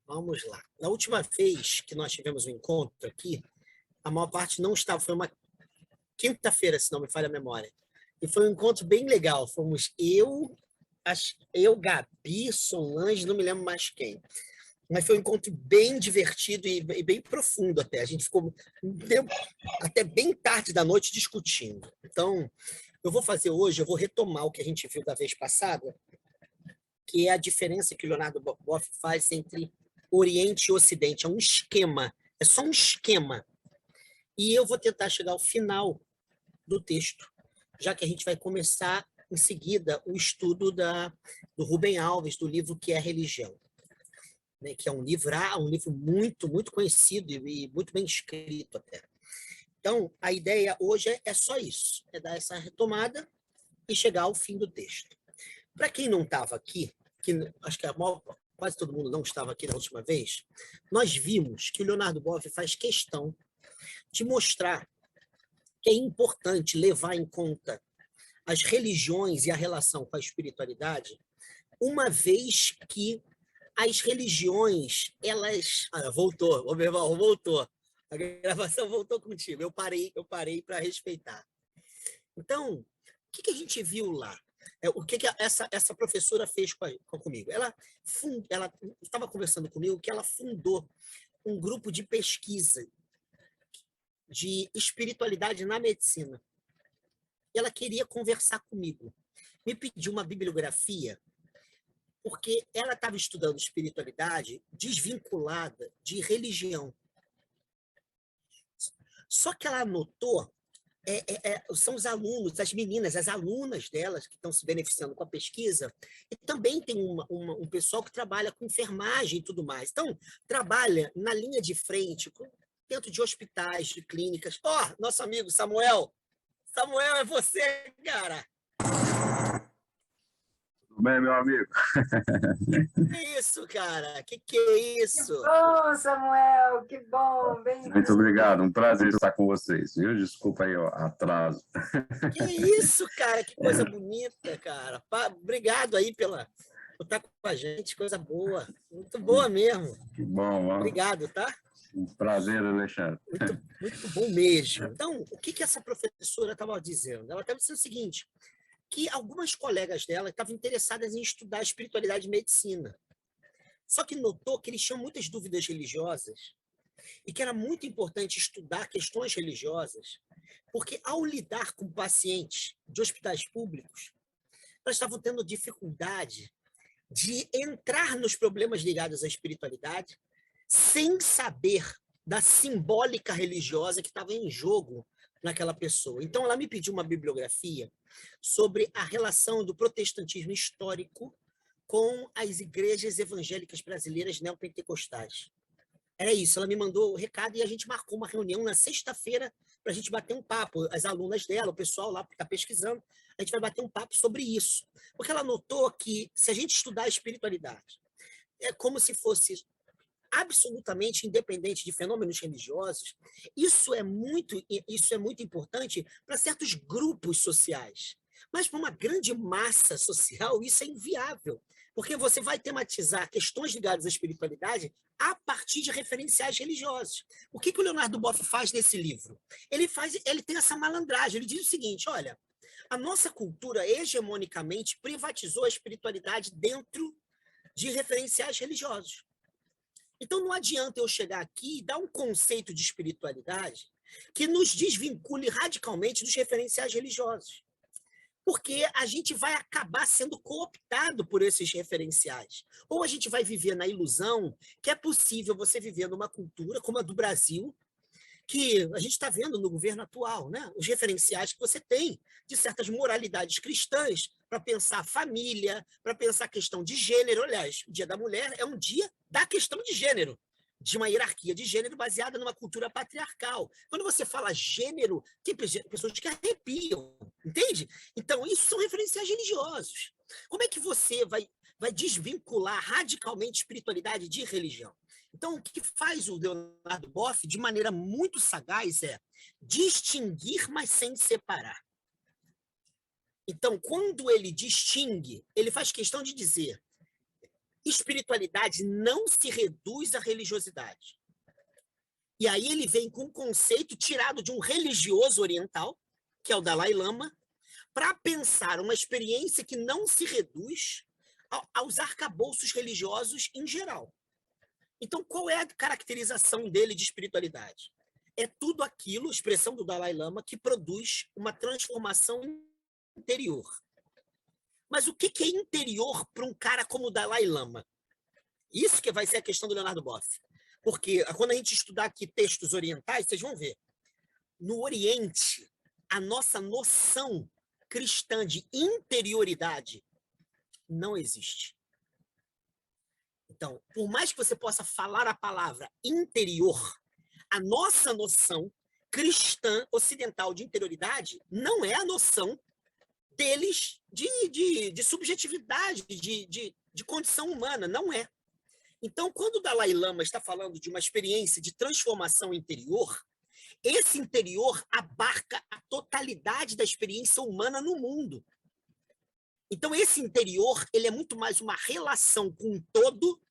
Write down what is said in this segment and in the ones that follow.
Vamos lá. Na última vez que nós tivemos um encontro aqui, a maior parte não estava, foi uma quinta-feira, se não me falha a memória. E foi um encontro bem legal. Fomos Gabi, Solange, não me lembro mais quem. Mas foi um encontro bem divertido e bem profundo até. A gente ficou até bem tarde da noite discutindo. Então, eu vou retomar o que a gente viu da vez passada, que é a diferença que o Leonardo Boff faz entre Oriente e Ocidente. É um esquema, é só um esquema. E eu vou tentar chegar ao final do texto, já que a gente vai começar em seguida o estudo do Rubem Alves, do livro Que é Religião, né, que é um livro muito, muito conhecido e muito bem escrito até. Então, a ideia hoje é só isso, é dar essa retomada e chegar ao fim do texto. Para quem não estava aqui, que acho que quase todo mundo não estava aqui na última vez, nós vimos que o Leonardo Boff faz questão de mostrar que é importante levar em conta as religiões e a relação com a espiritualidade, uma vez que as religiões, elas... voltou, o meu irmão, voltou. A gravação voltou contigo. Eu parei para respeitar. Então, o que a gente viu lá? O que essa professora fez comigo? Ela estava conversando comigo que ela fundou um grupo de pesquisa de espiritualidade na medicina. E ela queria conversar comigo. Me pediu uma bibliografia, porque ela estava estudando espiritualidade desvinculada de religião. Só que ela anotou, são os alunos, as meninas, as alunas delas que estão se beneficiando com a pesquisa, e também tem um pessoal que trabalha com enfermagem e tudo mais. Então, trabalha na linha de frente, dentro de hospitais, de clínicas. Nosso amigo Samuel! Samuel, é você, cara! Tudo bem, meu amigo? Que isso, cara? Que é isso? Que bom, Samuel, que bom. Bem-vindo. Muito obrigado, um prazer estar com vocês, viu? Desculpa aí o atraso. Que isso, cara? Que coisa bonita, cara. Obrigado aí por estar com a gente, coisa boa. Muito boa mesmo. Que bom. Obrigado, tá? Um prazer, Alexandre. Muito bom mesmo. Então, o que essa professora estava dizendo? Ela estava dizendo o seguinte, que algumas colegas dela estavam interessadas em estudar espiritualidade e medicina. Só que notou que eles tinham muitas dúvidas religiosas e que era muito importante estudar questões religiosas, porque ao lidar com pacientes de hospitais públicos, elas estavam tendo dificuldade de entrar nos problemas ligados à espiritualidade sem saber da simbólica religiosa que estava em jogo naquela pessoa. Então, ela me pediu uma bibliografia sobre a relação do protestantismo histórico com as igrejas evangélicas brasileiras neopentecostais. Era isso, ela me mandou o recado e a gente marcou uma reunião na sexta-feira para a gente bater um papo. As alunas dela, o pessoal lá que está pesquisando, a gente vai bater um papo sobre isso. Porque ela notou que, se a gente estudar a espiritualidade, é como se fosse absolutamente independente de fenômenos religiosos, isso é muito importante para certos grupos sociais. Mas para uma grande massa social, isso é inviável, porque você vai tematizar questões ligadas à espiritualidade a partir de referenciais religiosos. O que o Leonardo Boff faz nesse livro? Ele tem essa malandragem, ele diz o seguinte, olha, a nossa cultura hegemonicamente privatizou a espiritualidade dentro de referenciais religiosos. Então, não adianta eu chegar aqui e dar um conceito de espiritualidade que nos desvincule radicalmente dos referenciais religiosos. Porque a gente vai acabar sendo cooptado por esses referenciais. Ou a gente vai viver na ilusão que é possível você viver numa cultura como a do Brasil, que a gente está vendo no governo atual, né? Os referenciais que você tem de certas moralidades cristãs para pensar família, para pensar questão de gênero. Aliás, o Dia da Mulher é um dia da questão de gênero, de uma hierarquia de gênero baseada numa cultura patriarcal. Quando você fala gênero, tem pessoas que arrepiam, entende? Então, isso são referenciais religiosos. Como é que você vai desvincular radicalmente espiritualidade de religião? Então, o que faz o Leonardo Boff, de maneira muito sagaz, é distinguir, mas sem separar. Então, quando ele distingue, ele faz questão de dizer: espiritualidade não se reduz à religiosidade. E aí ele vem com um conceito tirado de um religioso oriental, que é o Dalai Lama, para pensar uma experiência que não se reduz aos arcabouços religiosos em geral. Então, qual é a caracterização dele de espiritualidade? É tudo aquilo, expressão do Dalai Lama, que produz uma transformação interior. Mas o que é interior para um cara como o Dalai Lama? Isso que vai ser a questão do Leonardo Boff. Porque quando a gente estudar aqui textos orientais, vocês vão ver. No Oriente, a nossa noção cristã de interioridade não existe. Então, por mais que você possa falar a palavra interior, a nossa noção cristã ocidental de interioridade não é a noção deles de subjetividade, de condição humana, não é. Então, quando o Dalai Lama está falando de uma experiência de transformação interior, esse interior abarca a totalidade da experiência humana no mundo. Então, esse interior, ele é muito mais uma relação com o todo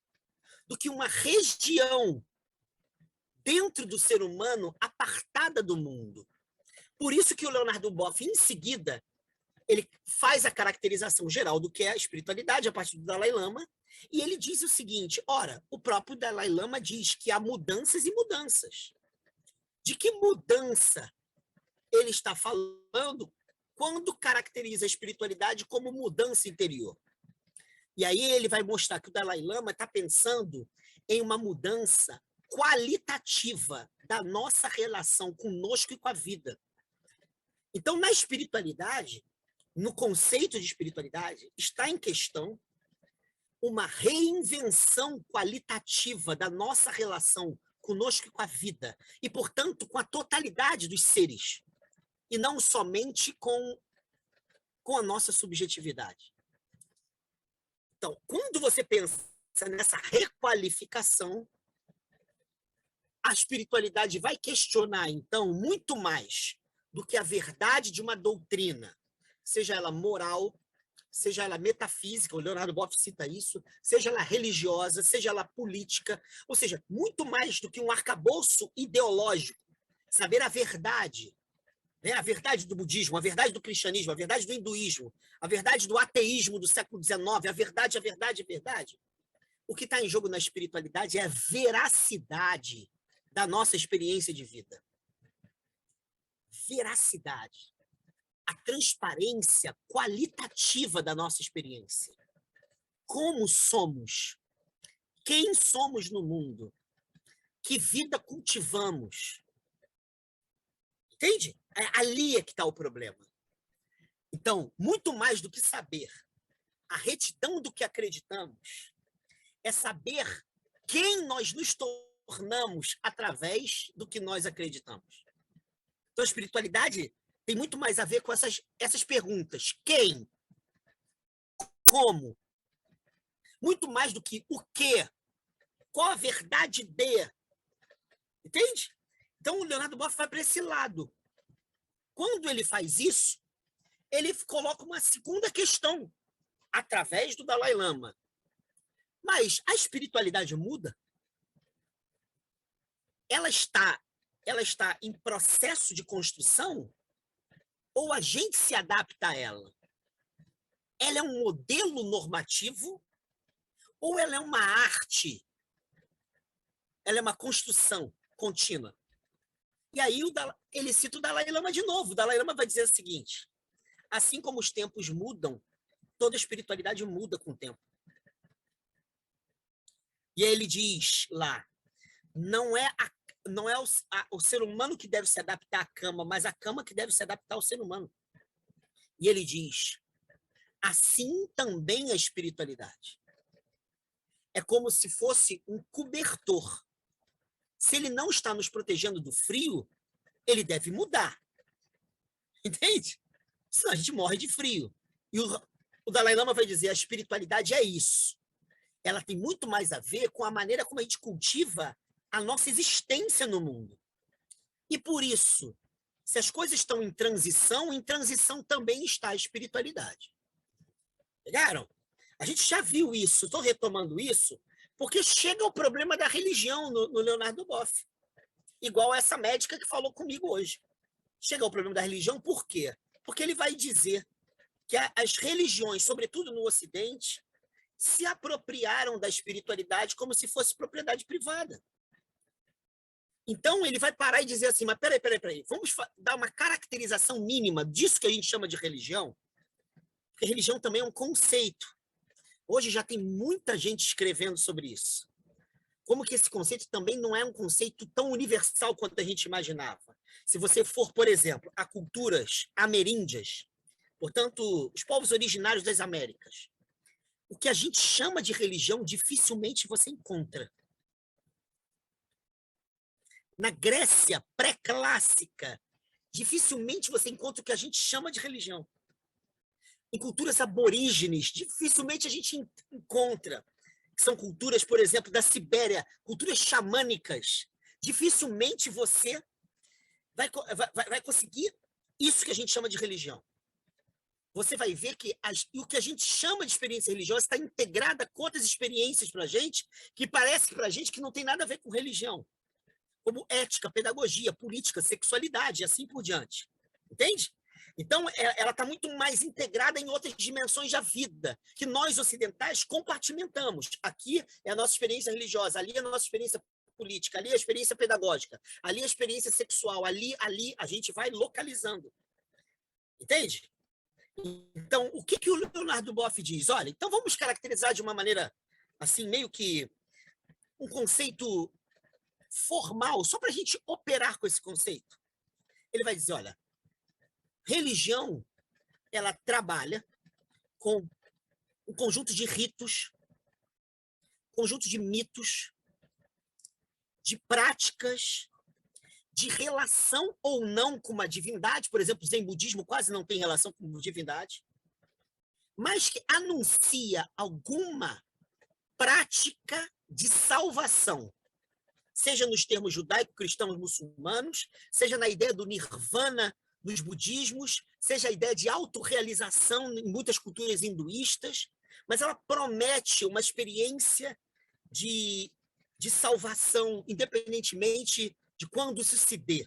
do que uma região dentro do ser humano apartada do mundo. Por isso que o Leonardo Boff, em seguida, ele faz a caracterização geral do que é a espiritualidade a partir do Dalai Lama, e ele diz o seguinte: ora, o próprio Dalai Lama diz que há mudanças e mudanças. De que mudança ele está falando quando caracteriza a espiritualidade como mudança interior? E aí ele vai mostrar que o Dalai Lama está pensando em uma mudança qualitativa da nossa relação conosco e com a vida. Então, na espiritualidade, no conceito de espiritualidade, está em questão uma reinvenção qualitativa da nossa relação conosco e com a vida, e, portanto, com a totalidade dos seres, e não somente com a nossa subjetividade. Então, quando você pensa nessa requalificação, a espiritualidade vai questionar, então, muito mais do que a verdade de uma doutrina, seja ela moral, seja ela metafísica, o Leonardo Boff cita isso, seja ela religiosa, seja ela política, ou seja, muito mais do que um arcabouço ideológico, saber a verdade, né? A verdade do budismo, a verdade do cristianismo, a verdade do hinduísmo, a verdade do ateísmo do século XIX, a verdade, a verdade, a verdade. O que está em jogo na espiritualidade é a veracidade da nossa experiência de vida. Veracidade. A transparência qualitativa da nossa experiência. Como somos? Quem somos no mundo? Que vida cultivamos? Entende? Ali é que está o problema. Então, muito mais do que saber a retidão do que acreditamos, é saber quem nós nos tornamos através do que nós acreditamos. Então, a espiritualidade tem muito mais a ver com essas perguntas. Quem? Como? Muito mais do que o quê? Qual a verdade de? Entende? Então, o Leonardo Boff vai para esse lado. Quando ele faz isso, ele coloca uma segunda questão, através do Dalai Lama. Mas a espiritualidade muda? Ela está em processo de construção? Ou a gente se adapta a ela? Ela é um modelo normativo? Ou ela é uma arte? Ela é uma construção contínua? E aí ele cita o Dalai Lama de novo. O Dalai Lama vai dizer o seguinte: assim como os tempos mudam, toda espiritualidade muda com o tempo. E aí ele diz lá, não é o ser humano que deve se adaptar à cama, mas a cama que deve se adaptar ao ser humano. E ele diz, assim também a espiritualidade. É como se fosse um cobertor. Se ele não está nos protegendo do frio, ele deve mudar. Entende? Senão a gente morre de frio. E O Dalai Lama vai dizer, a espiritualidade é isso. Ela tem muito mais a ver com a maneira como a gente cultiva a nossa existência no mundo. E por isso, se as coisas estão em transição também está a espiritualidade. Pegaram? A gente já viu isso, estou retomando isso, porque chega o problema da religião no Leonardo Boff. Igual essa médica que falou comigo hoje. Chega o problema da religião, por quê? Porque ele vai dizer que as religiões, sobretudo no Ocidente, se apropriaram da espiritualidade como se fosse propriedade privada. Então, ele vai parar e dizer assim, mas peraí, vamos dar uma caracterização mínima disso que a gente chama de religião, porque religião também é um conceito. Hoje já tem muita gente escrevendo sobre isso. Como que esse conceito também não é um conceito tão universal quanto a gente imaginava. Se você for, por exemplo, a culturas ameríndias, portanto, os povos originários das Américas, o que a gente chama de religião dificilmente você encontra. Na Grécia pré-clássica, dificilmente você encontra o que a gente chama de religião. Em culturas aborígenes, dificilmente a gente encontra. São culturas, por exemplo, da Sibéria, culturas xamânicas. Dificilmente você vai conseguir isso que a gente chama de religião. Você vai ver que o que a gente chama de experiência religiosa está integrada com outras experiências para a gente, que parece para a gente que não tem nada a ver com religião, como ética, pedagogia, política, sexualidade e assim por diante. Entende? Então, ela está muito mais integrada em outras dimensões da vida, que nós ocidentais compartimentamos. Aqui é a nossa experiência religiosa, ali é a nossa experiência política, ali é a experiência pedagógica, ali é a experiência sexual, ali a gente vai localizando. Entende? Então, o que o Leonardo Boff diz? Olha, então vamos caracterizar de uma maneira, assim, meio que um conceito formal, só para a gente operar com esse conceito. Ele vai dizer, olha, religião, ela trabalha com um conjunto de ritos, conjunto de mitos, de práticas, de relação ou não com uma divindade, por exemplo, o Zen budismo quase não tem relação com divindade, mas que anuncia alguma prática de salvação, seja nos termos judaico-cristãos muçulmanos, seja na ideia do nirvana nos budismos, seja a ideia de autorrealização em muitas culturas hinduístas, mas ela promete uma experiência de salvação, independentemente de quando isso se dê.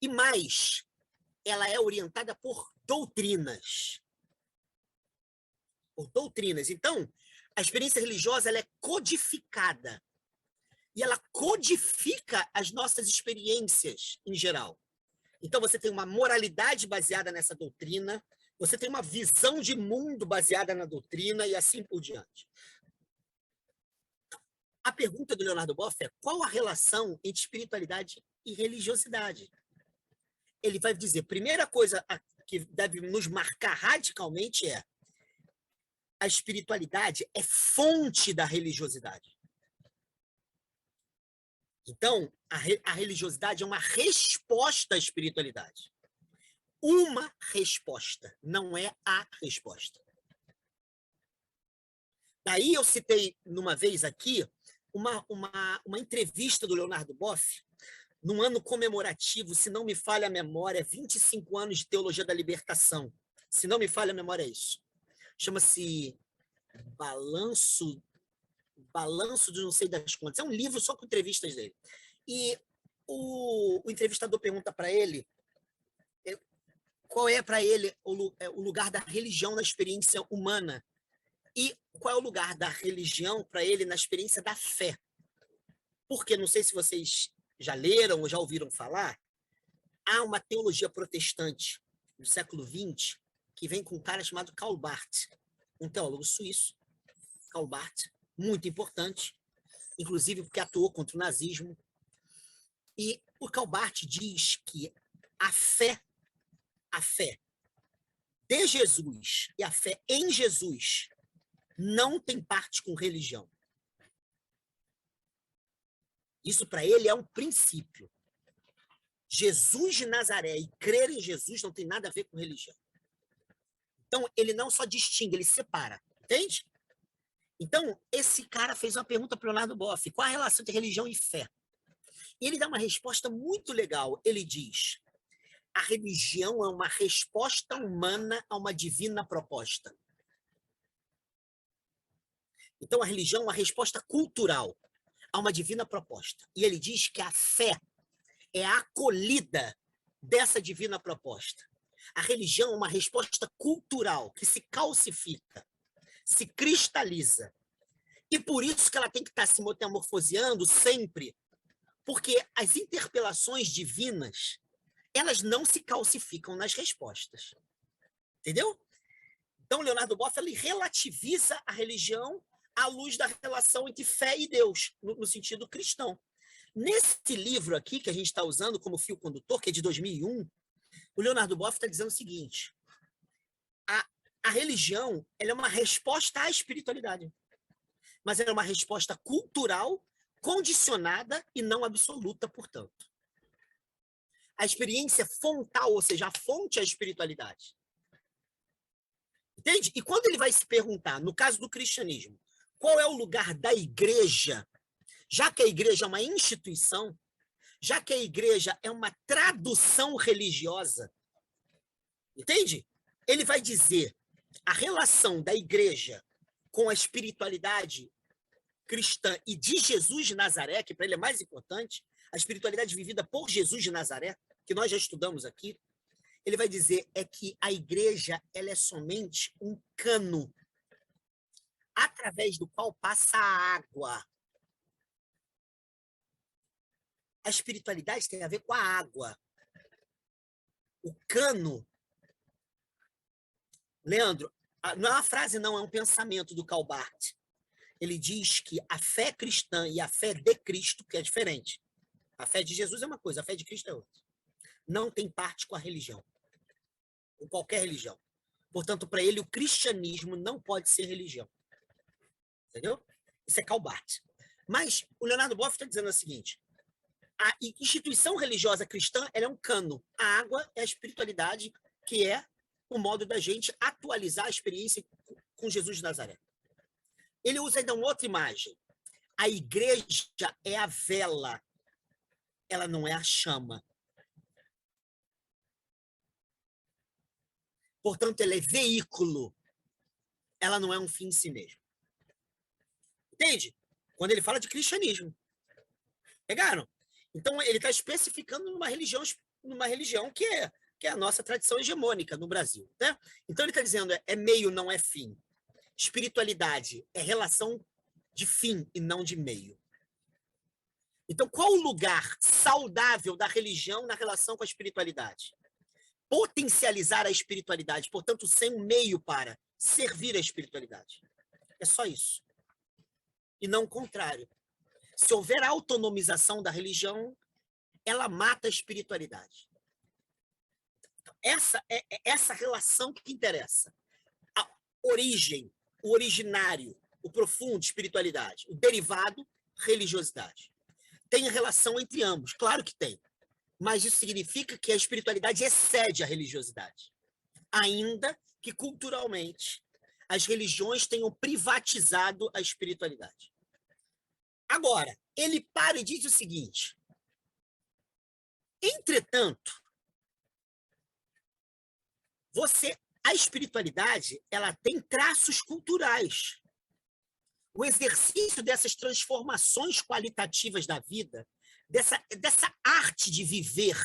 E mais, ela é orientada por doutrinas. Por doutrinas. Então, a experiência religiosa ela é codificada. E ela codifica as nossas experiências em geral. Então, você tem uma moralidade baseada nessa doutrina, você tem uma visão de mundo baseada na doutrina e assim por diante. A pergunta do Leonardo Boff é qual a relação entre espiritualidade e religiosidade? Ele vai dizer, primeira coisa que deve nos marcar radicalmente é a espiritualidade é fonte da religiosidade. Então, a religiosidade é uma resposta à espiritualidade. Uma resposta, não é a resposta. Daí eu citei, numa vez aqui, uma entrevista do Leonardo Boff, num ano comemorativo, se não me falha a memória, 25 anos de Teologia da Libertação. Se não me falha a memória, é isso. Chama-se Balanço de não sei das quantas. É um livro só com entrevistas dele. E o entrevistador pergunta para ele qual é para ele o lugar da religião na experiência humana e qual é o lugar da religião para ele na experiência da fé. Porque, não sei se vocês já leram ou já ouviram falar, há uma teologia protestante do século XX que vem com um cara chamado Karl Barth, um teólogo suíço, Karl Barth, muito importante, inclusive porque atuou contra o nazismo. E o Karl Barth diz que a fé de Jesus e a fé em Jesus não tem parte com religião. Isso para ele é um princípio. Jesus de Nazaré e crer em Jesus não tem nada a ver com religião. Então, ele não só distingue, ele separa. Entende? Então, esse cara fez uma pergunta para o Leonardo Boff: qual a relação entre religião e fé? E ele dá uma resposta muito legal. Ele diz: a religião é uma resposta humana a uma divina proposta. Então, a religião é uma resposta cultural a uma divina proposta. E ele diz que a fé é a acolhida dessa divina proposta. A religião é uma resposta cultural que se calcifica, se cristaliza. E por isso que ela tem que estar se metamorfoseando sempre, porque as interpelações divinas, elas não se calcificam nas respostas. Entendeu? Então, Leonardo Boff, ele relativiza a religião à luz da relação entre fé e Deus, no sentido cristão. Nesse livro aqui, que a gente está usando como fio condutor, que é de 2001, o Leonardo Boff está dizendo o seguinte: a religião, ela é uma resposta à espiritualidade, mas ela é uma resposta cultural, condicionada e não absoluta, portanto. A experiência fontal, ou seja, a fonte é a espiritualidade. Entende? E quando ele vai se perguntar, no caso do cristianismo, qual é o lugar da igreja, já que a igreja é uma instituição, já que a igreja é uma tradução religiosa, entende? Ele vai dizer a relação da igreja com a espiritualidade cristã e de Jesus de Nazaré, que para ele é mais importante, a espiritualidade vivida por Jesus de Nazaré, que nós já estudamos aqui, ele vai dizer é que a igreja, ela é somente um cano através do qual passa a água. A espiritualidade tem a ver com a água. O cano. Leandro, não é uma frase, não, é um pensamento do Karl Barth. Ele diz que a fé cristã e a fé de Cristo, que é diferente. A fé de Jesus é uma coisa, a fé de Cristo é outra. Não tem parte com a religião. Com qualquer religião. Portanto, para ele, o cristianismo não pode ser religião. Entendeu? Isso é Karl Barth. Mas o Leonardo Boff está dizendo o seguinte: a instituição religiosa cristã, ela é um cano. A água é a espiritualidade, que é o modo da gente atualizar a experiência com Jesus de Nazaré. Ele usa ainda uma outra imagem. A igreja é a vela, ela não é a chama. Portanto, ela é veículo, ela não é um fim em si mesmo. Entende? Quando ele fala de cristianismo. Pegaram? Então, ele está especificando numa religião que é a nossa tradição hegemônica no Brasil. Né? Então, ele está dizendo, é meio, não é fim. Espiritualidade é relação de fim e não de meio. Então, qual o lugar saudável da religião na relação com a espiritualidade? Potencializar a espiritualidade, portanto, sem um meio para servir a espiritualidade. É só isso. E não o contrário. Se houver autonomização da religião, ela mata a espiritualidade. Essa é essa relação que interessa. A origem, o originário, o profundo, espiritualidade. O derivado, religiosidade. Tem relação entre ambos, claro que tem. Mas isso significa que a espiritualidade excede a religiosidade. Ainda que, culturalmente, as religiões tenham privatizado a espiritualidade. Agora, ele para e diz o seguinte: entretanto, a espiritualidade, ela tem traços culturais. O exercício dessas transformações qualitativas da vida, dessa arte de viver,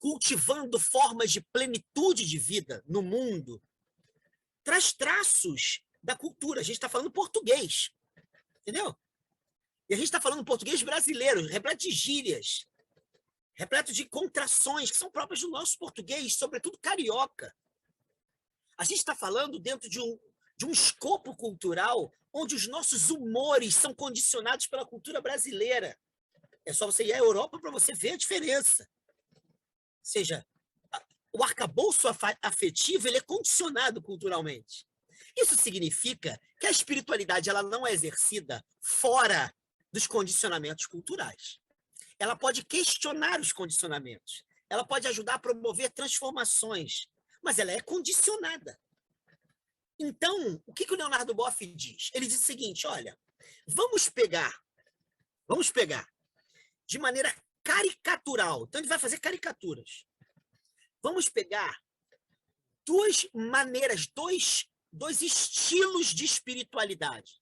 cultivando formas de plenitude de vida no mundo, traz traços da cultura. A gente está falando português, entendeu? E a gente está falando português brasileiro, repleto de gírias, repleto de contrações que são próprias do nosso português, sobretudo carioca. A gente está falando dentro de um escopo cultural onde os nossos humores são condicionados pela cultura brasileira. É só você ir à Europa para você ver a diferença. Ou seja, o arcabouço afetivo, ele é condicionado culturalmente. Isso significa que a espiritualidade, ela não é exercida fora dos condicionamentos culturais. Ela pode questionar os condicionamentos. Ela pode ajudar a promover transformações, mas ela é condicionada. Então, o que o Leonardo Boff diz? Ele diz o seguinte, olha, vamos pegar de maneira caricatural. Então, ele vai fazer caricaturas. Vamos pegar duas maneiras, dois estilos de espiritualidade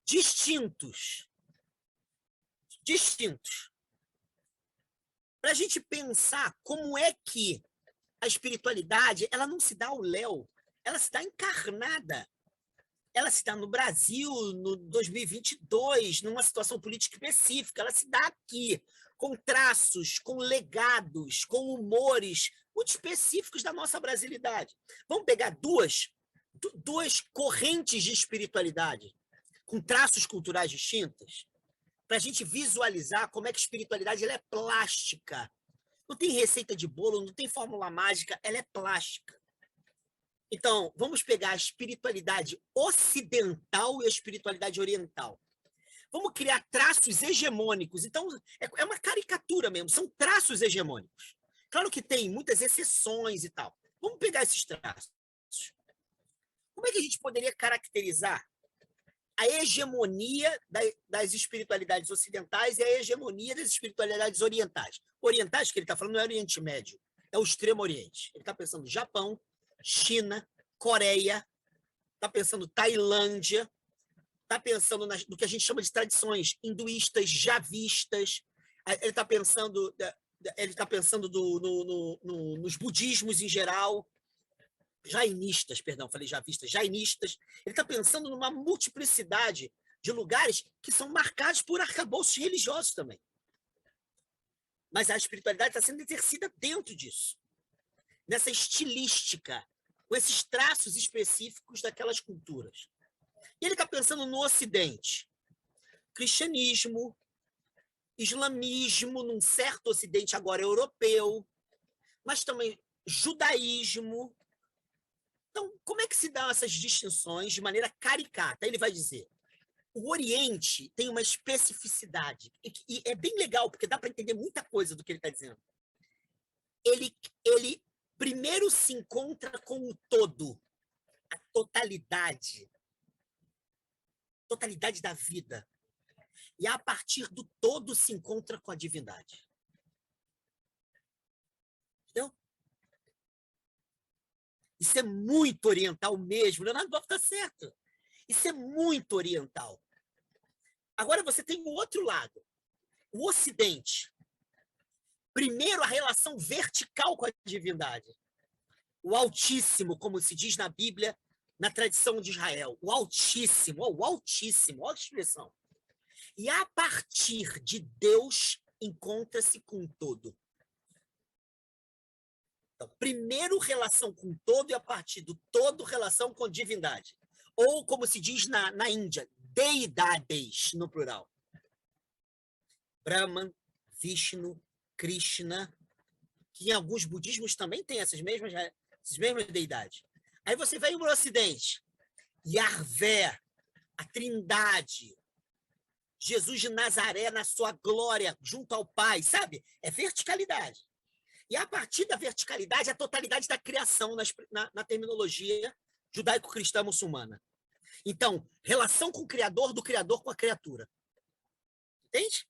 distintos. Para a gente pensar como é que a espiritualidade ela não se dá ao léu, ela se dá encarnada. Ela se dá no Brasil, no 2022, numa situação política específica. Ela se dá aqui, com traços, com legados, com humores muito específicos da nossa brasilidade. Vamos pegar duas correntes de espiritualidade, com traços culturais distintos, para a gente visualizar como é que a espiritualidade ela é plástica. Não tem receita de bolo, não tem fórmula mágica, ela é plástica. Então, vamos pegar a espiritualidade ocidental e a espiritualidade oriental. Vamos criar traços hegemônicos. Então, é uma caricatura mesmo, são traços hegemônicos. Claro que tem muitas exceções e tal. Vamos pegar esses traços. Como é que a gente poderia caracterizar a hegemonia das espiritualidades ocidentais e a hegemonia das espiritualidades orientais? Orientais, que ele está falando, não é Oriente Médio, é o Extremo Oriente. Ele está pensando no Japão, China, Coreia, está pensando Tailândia, está pensando no que a gente chama de tradições hinduístas, javistas, ele está pensando nos budismos em geral, jainistas, perdão, falei javistas, jainistas. Ele está pensando numa multiplicidade de lugares que são marcados por arcabouços religiosos também. Mas a espiritualidade está sendo exercida dentro disso, nessa estilística, com esses traços específicos daquelas culturas. E ele está pensando no Ocidente. Cristianismo, islamismo, num certo Ocidente agora europeu, mas também judaísmo. Então, como é que se dão essas distinções de maneira caricata? Ele vai dizer, o Oriente tem uma especificidade, e é bem legal, porque dá para entender muita coisa do que ele está dizendo. Ele primeiro se encontra com o todo, a totalidade da vida. E a partir do todo se encontra com a divindade. Entendeu? Isso é muito oriental mesmo. Leonardo Boff está certo. Isso é muito oriental. Agora você tem o outro lado, o Ocidente. Primeiro, a relação vertical com a divindade. O Altíssimo, como se diz na Bíblia, na tradição de Israel. O Altíssimo, olha a expressão. E a partir de Deus, encontra-se com o todo. Então, primeiro, relação com o todo, e a partir do todo, relação com a divindade. Ou, como se diz na Índia, deidades, no plural. Brahman, Vishnu, Krishna, que em alguns budismos também tem essas mesmas deidades. Aí você vai para o Ocidente, Yahvé, a Trindade, Jesus de Nazaré na sua glória, junto ao Pai, sabe? É verticalidade. E a partir da verticalidade, a totalidade da criação na terminologia judaico-cristã muçulmana. Então, relação com o Criador, do Criador com a criatura. Entende?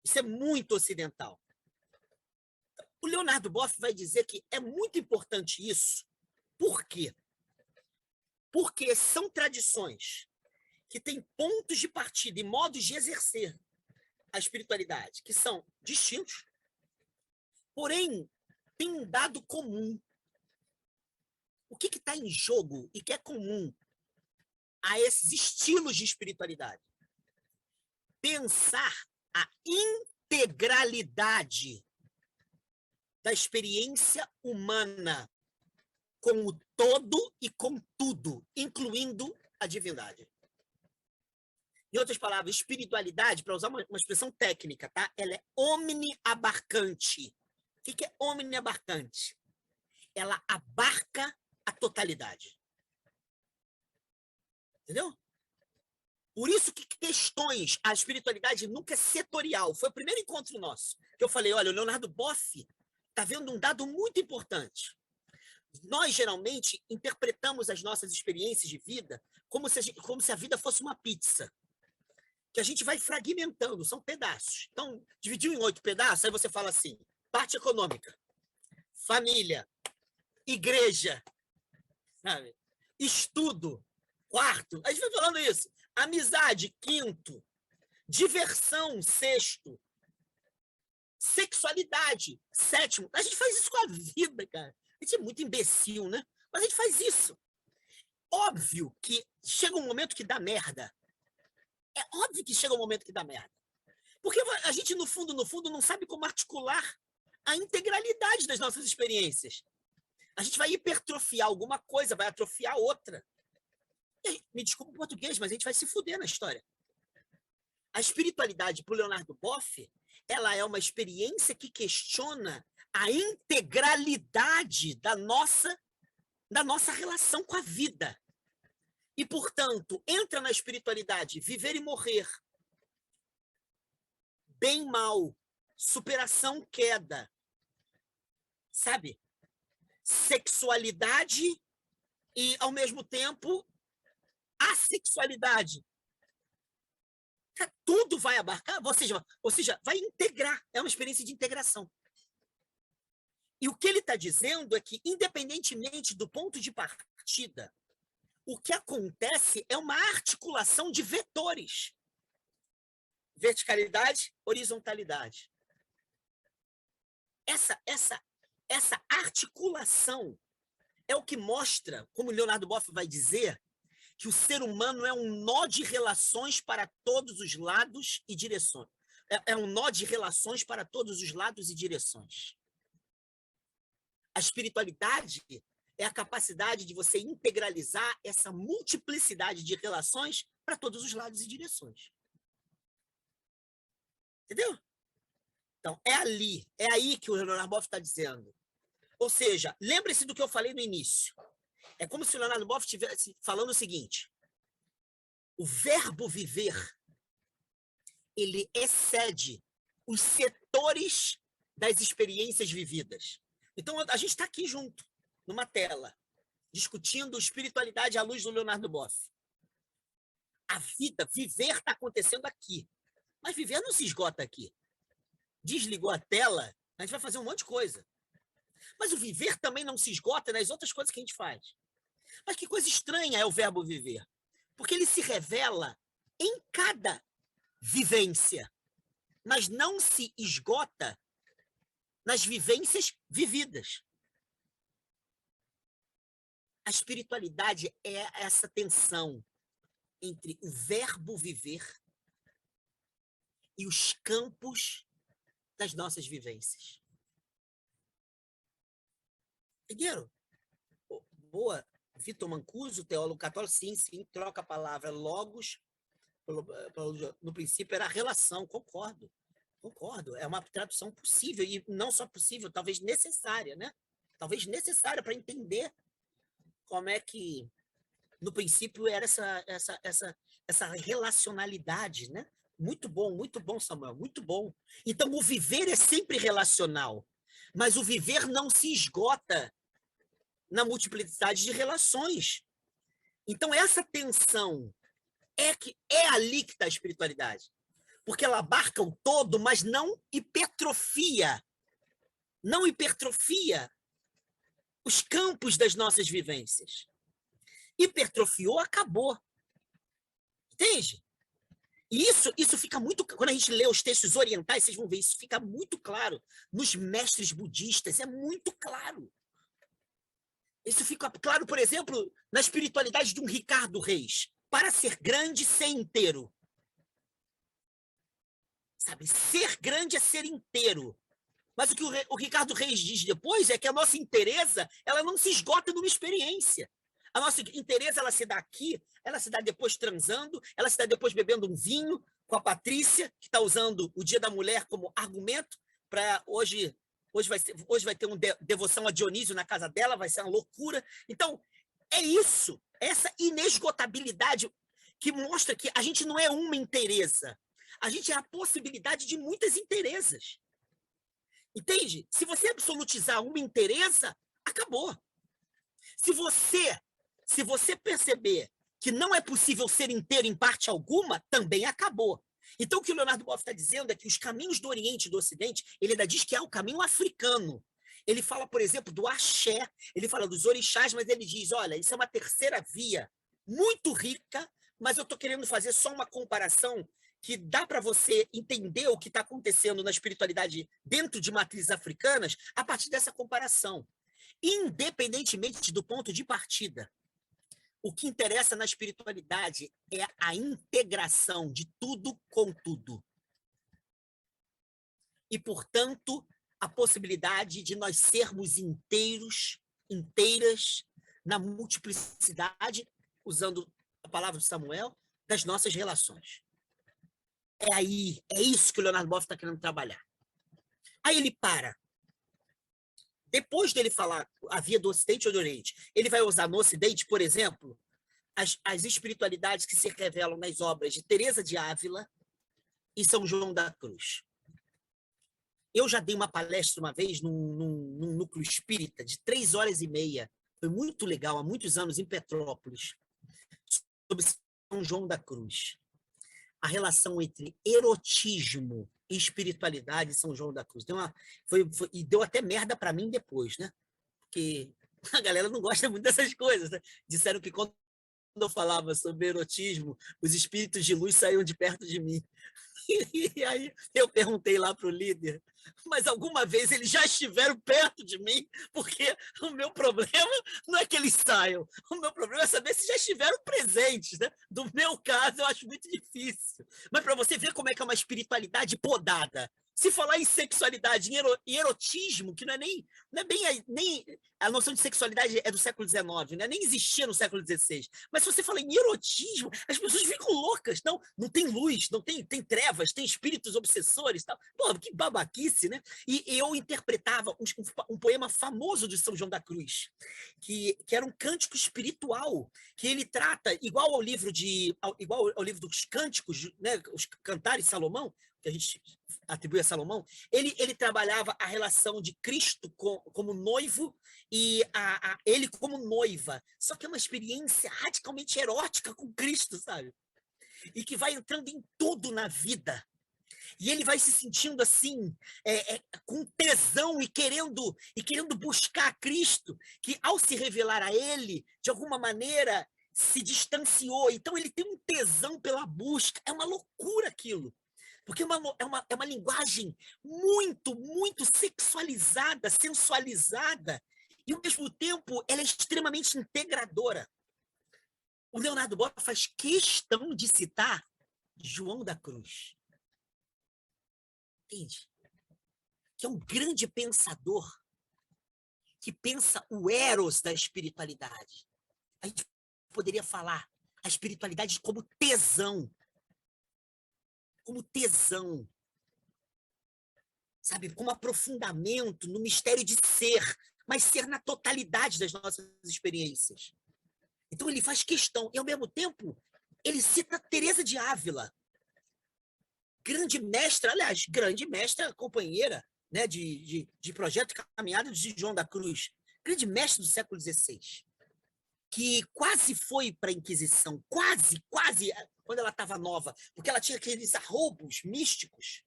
Isso é muito ocidental. O Leonardo Boff vai dizer que é muito importante isso. Por quê? Porque são tradições que têm pontos de partida e modos de exercer a espiritualidade que são distintos, porém, tem um dado comum. O que está em jogo e que é comum a esses estilos de espiritualidade? Pensar a integralidade da experiência humana com o todo e com tudo, incluindo a divindade. Em outras palavras, espiritualidade, para usar uma expressão técnica, tá? Ela é omniabarcante. O que é omniabarcante? Ela abarca a totalidade. Entendeu? Por isso que questões, a espiritualidade nunca é setorial. Foi o primeiro encontro nosso, que eu falei, olha, o Leonardo Boff está vendo um dado muito importante. Nós, geralmente, interpretamos as nossas experiências de vida como se a vida fosse uma pizza, que a gente vai fragmentando, são pedaços. Então, dividiu em 8 pedaços, aí você fala assim, parte econômica, família, igreja, sabe? Estudo, quarto, a gente vai falando isso. Amizade, quinto. Diversão, sexto. Sexualidade, sétimo. A gente faz isso com a vida, cara. A gente é muito imbecil, né? Mas a gente faz isso. Óbvio que chega um momento que dá merda. É óbvio que chega um momento que dá merda. Porque a gente, no fundo, não sabe como articular a integralidade das nossas experiências. A gente vai hipertrofiar alguma coisa, vai atrofiar outra. E, me desculpa o português, mas a gente vai se fuder na história. A espiritualidade, para o Leonardo Boff, ela é uma experiência que questiona a integralidade da nossa relação com a vida. E, portanto, entra na espiritualidade viver e morrer, bem e mal, superação, queda, sabe? Sexualidade e, ao mesmo tempo, assexualidade. Tudo vai abarcar, ou seja, vai integrar, é uma experiência de integração. E o que ele está dizendo é que, independentemente do ponto de partida, o que acontece é uma articulação de vetores. Verticalidade, horizontalidade. Essa articulação é o que mostra, como Leonardo Boff vai dizer, que o ser humano é um nó de relações para todos os lados e direções. É um nó de relações para todos os lados e direções. A espiritualidade é a capacidade de você integralizar essa multiplicidade de relações para todos os lados e direções. Entendeu? Então, é aí que o Leonardo Boff está dizendo. Ou seja, lembre-se do que eu falei no início. É como se o Leonardo Boff estivesse falando o seguinte: o verbo viver, ele excede os setores das experiências vividas. Então, a gente está aqui junto, numa tela, discutindo espiritualidade à luz do Leonardo Boff. A vida, viver, está acontecendo aqui. Mas viver não se esgota aqui. Desligou a tela, a gente vai fazer um monte de coisa. Mas o viver também não se esgota nas outras coisas que a gente faz. Mas que coisa estranha é o verbo viver. Porque ele se revela em cada vivência, mas não se esgota nas vivências vividas. A espiritualidade é essa tensão entre o verbo viver e os campos das nossas vivências. Entenderam? Boa. Vitor Mancuso, teólogo católico, sim, troca a palavra logos, no princípio era relação, concordo, é uma tradução possível, e não só possível, talvez necessária, né? Talvez necessária para entender como é que, no princípio, era essa relacionalidade, né? Muito bom, Samuel, muito bom. Então, o viver é sempre relacional, mas o viver não se esgota na multiplicidade de relações. Então, essa tensão é ali que está a espiritualidade. Porque ela abarca o todo, mas não hipertrofia. Não hipertrofia os campos das nossas vivências. Hipertrofiou, acabou. Entende? E isso fica muito... Quando a gente lê os textos orientais, vocês vão ver, isso fica muito claro. Nos mestres budistas, é muito claro. Isso fica claro, por exemplo, na espiritualidade de um Ricardo Reis. Para ser grande, ser inteiro. Sabe? Ser grande é ser inteiro. Mas o que o Ricardo Reis diz depois é que a nossa inteireza, ela não se esgota numa experiência. A nossa inteireza, ela se dá aqui, ela se dá depois transando, ela se dá depois bebendo um vinho com a Patrícia, que está usando o Dia da Mulher como argumento para hoje vai ter uma devoção a Dionísio na casa dela, vai ser uma loucura. Então, é isso, essa inesgotabilidade que mostra que a gente não é uma inteireza, a gente é a possibilidade de muitas inteirezas. Entende? Se você absolutizar uma inteireza, acabou. Se você perceber que não é possível ser inteiro em parte alguma, também acabou. Então, o que o Leonardo Boff está dizendo é que os caminhos do Oriente e do Ocidente, ele ainda diz que é o caminho africano. Ele fala, por exemplo, do axé, ele fala dos orixás, mas ele diz, olha, isso é uma terceira via muito rica, mas eu estou querendo fazer só uma comparação que dá para você entender o que está acontecendo na espiritualidade dentro de matrizes africanas a partir dessa comparação. Independentemente do ponto de partida, o que interessa na espiritualidade é a integração de tudo com tudo. E, portanto, a possibilidade de nós sermos inteiros, inteiras, na multiplicidade, usando a palavra de Samuel, das nossas relações. É isso que o Leonardo Boff está querendo trabalhar. Aí ele para. Depois dele falar a via do Ocidente ou do Oriente, ele vai usar no Ocidente, por exemplo, as espiritualidades que se revelam nas obras de Teresa de Ávila e São João da Cruz. Eu já dei uma palestra uma vez num núcleo espírita de 3 horas e meia. Foi muito legal, há muitos anos, em Petrópolis, sobre São João da Cruz. A relação entre erotismo e espiritualidade em São João da Cruz. E deu até merda para mim depois, né? Porque a galera não gosta muito dessas coisas, né? Disseram que quando eu falava sobre erotismo, os espíritos de luz saíam de perto de mim. E aí eu perguntei lá para o líder, mas alguma vez eles já estiveram perto de mim? Porque o meu problema não é que eles saiam, o meu problema é saber se já estiveram presentes, né? Do meu caso, eu acho muito difícil. Mas para você ver como é que é uma espiritualidade podada. Se falar em sexualidade, em erotismo, que não é nem a noção de sexualidade é do século XIX, né? Nem existia no século XVI. Mas se você fala em erotismo, as pessoas ficam loucas. Não tem luz, não tem trevas, tem espíritos obsessores. Tal. Pô, que babaquice, né? E eu interpretava um poema famoso de São João da Cruz, que era um cântico espiritual, que ele trata, igual ao livro dos cânticos, né? Os Cantares de Salomão, que a gente atribui a Salomão, ele trabalhava a relação de Cristo como noivo e ele como noiva. Só que é uma experiência radicalmente erótica com Cristo, sabe? E que vai entrando em tudo na vida. E ele vai se sentindo assim, com tesão e querendo buscar Cristo, que ao se revelar a ele, de alguma maneira, se distanciou. Então ele tem um tesão pela busca. É uma loucura aquilo. Porque é uma linguagem muito, muito sexualizada, sensualizada, e, ao mesmo tempo, ela é extremamente integradora. O Leonardo Boff faz questão de citar João da Cruz. Entende? Que é um grande pensador que pensa o eros da espiritualidade. A gente poderia falar a espiritualidade como tesão. Como tesão, sabe? Como aprofundamento no mistério de ser, mas ser na totalidade das nossas experiências. Então ele faz questão, e ao mesmo tempo ele cita Teresa de Ávila, grande mestra, aliás, grande mestra companheira, né, de projeto caminhada de João da Cruz, grande mestre do século XVI, que quase foi para a Inquisição, quase, quando ela estava nova, porque ela tinha aqueles arroubos místicos.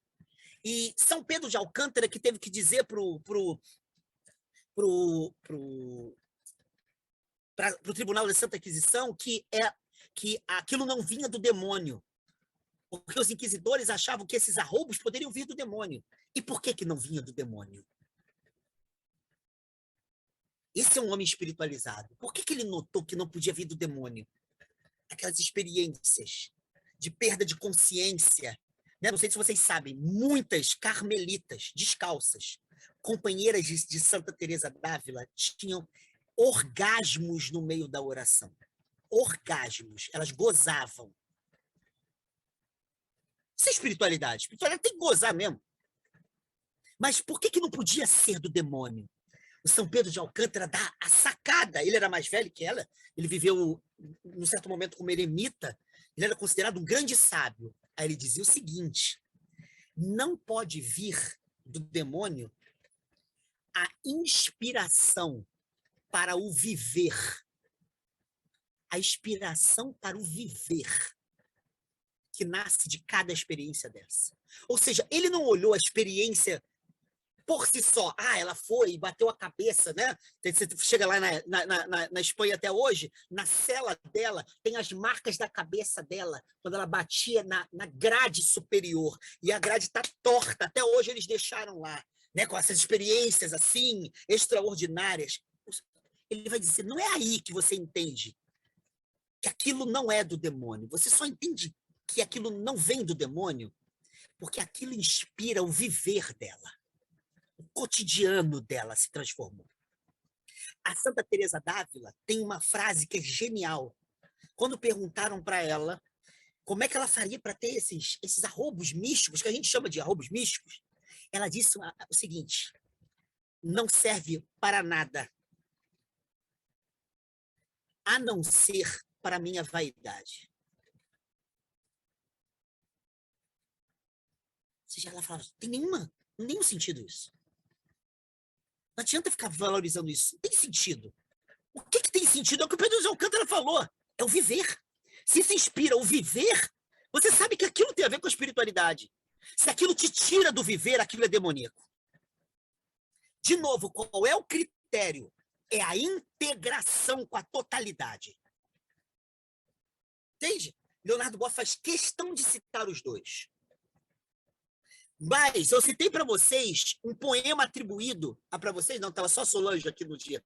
E São Pedro de Alcântara que teve que dizer para o Tribunal da Santa Inquisição que aquilo não vinha do demônio, porque os inquisidores achavam que esses arroubos poderiam vir do demônio. E por que não vinha do demônio? Esse é um homem espiritualizado. Por que ele notou que não podia vir do demônio? Aquelas experiências de perda de consciência. Né? Não sei se vocês sabem, muitas carmelitas descalças, companheiras de Santa Teresa d'Ávila, tinham orgasmos no meio da oração. Orgasmos. Elas gozavam. Isso é espiritualidade. Espiritualidade tem que gozar mesmo. Mas por que não podia ser do demônio? O São Pedro de Alcântara dá a sacada. Ele era mais velho que ela. Ele viveu, num certo momento, como eremita. Ele era considerado um grande sábio. Aí ele dizia o seguinte: não pode vir do demônio a inspiração para o viver. A inspiração para o viver que nasce de cada experiência dessa. Ou seja, ele não olhou a experiência por si só. Ela foi e bateu a cabeça, né? Você chega lá na Espanha até hoje, na cela dela, tem as marcas da cabeça dela, quando ela batia na grade superior. E a grade está torta. Até hoje eles deixaram lá, né? Com essas experiências assim, extraordinárias. Ele vai dizer, não é aí que você entende que aquilo não é do demônio. Você só entende que aquilo não vem do demônio porque aquilo inspira o viver dela. O cotidiano dela se transformou. A Santa Teresa d'Ávila tem uma frase que é genial. Quando perguntaram para ela como é que ela faria para ter esses arrobos místicos, que a gente chama de arrobos místicos, ela disse o seguinte: não serve para nada, a não ser para minha vaidade. Ou seja, ela fala, tem nenhum sentido isso. Não adianta ficar valorizando isso. Não tem sentido. O que tem sentido? É o que o Pedro de Alcântara falou. É o viver. Se isso inspira o viver, você sabe que aquilo tem a ver com a espiritualidade. Se aquilo te tira do viver, aquilo é demoníaco. De novo, qual é o critério? É a integração com a totalidade. Entende? Leonardo Boff faz questão de citar os dois. Mas eu citei para vocês um poema atribuído... para vocês não, estava só Solange aqui no dia.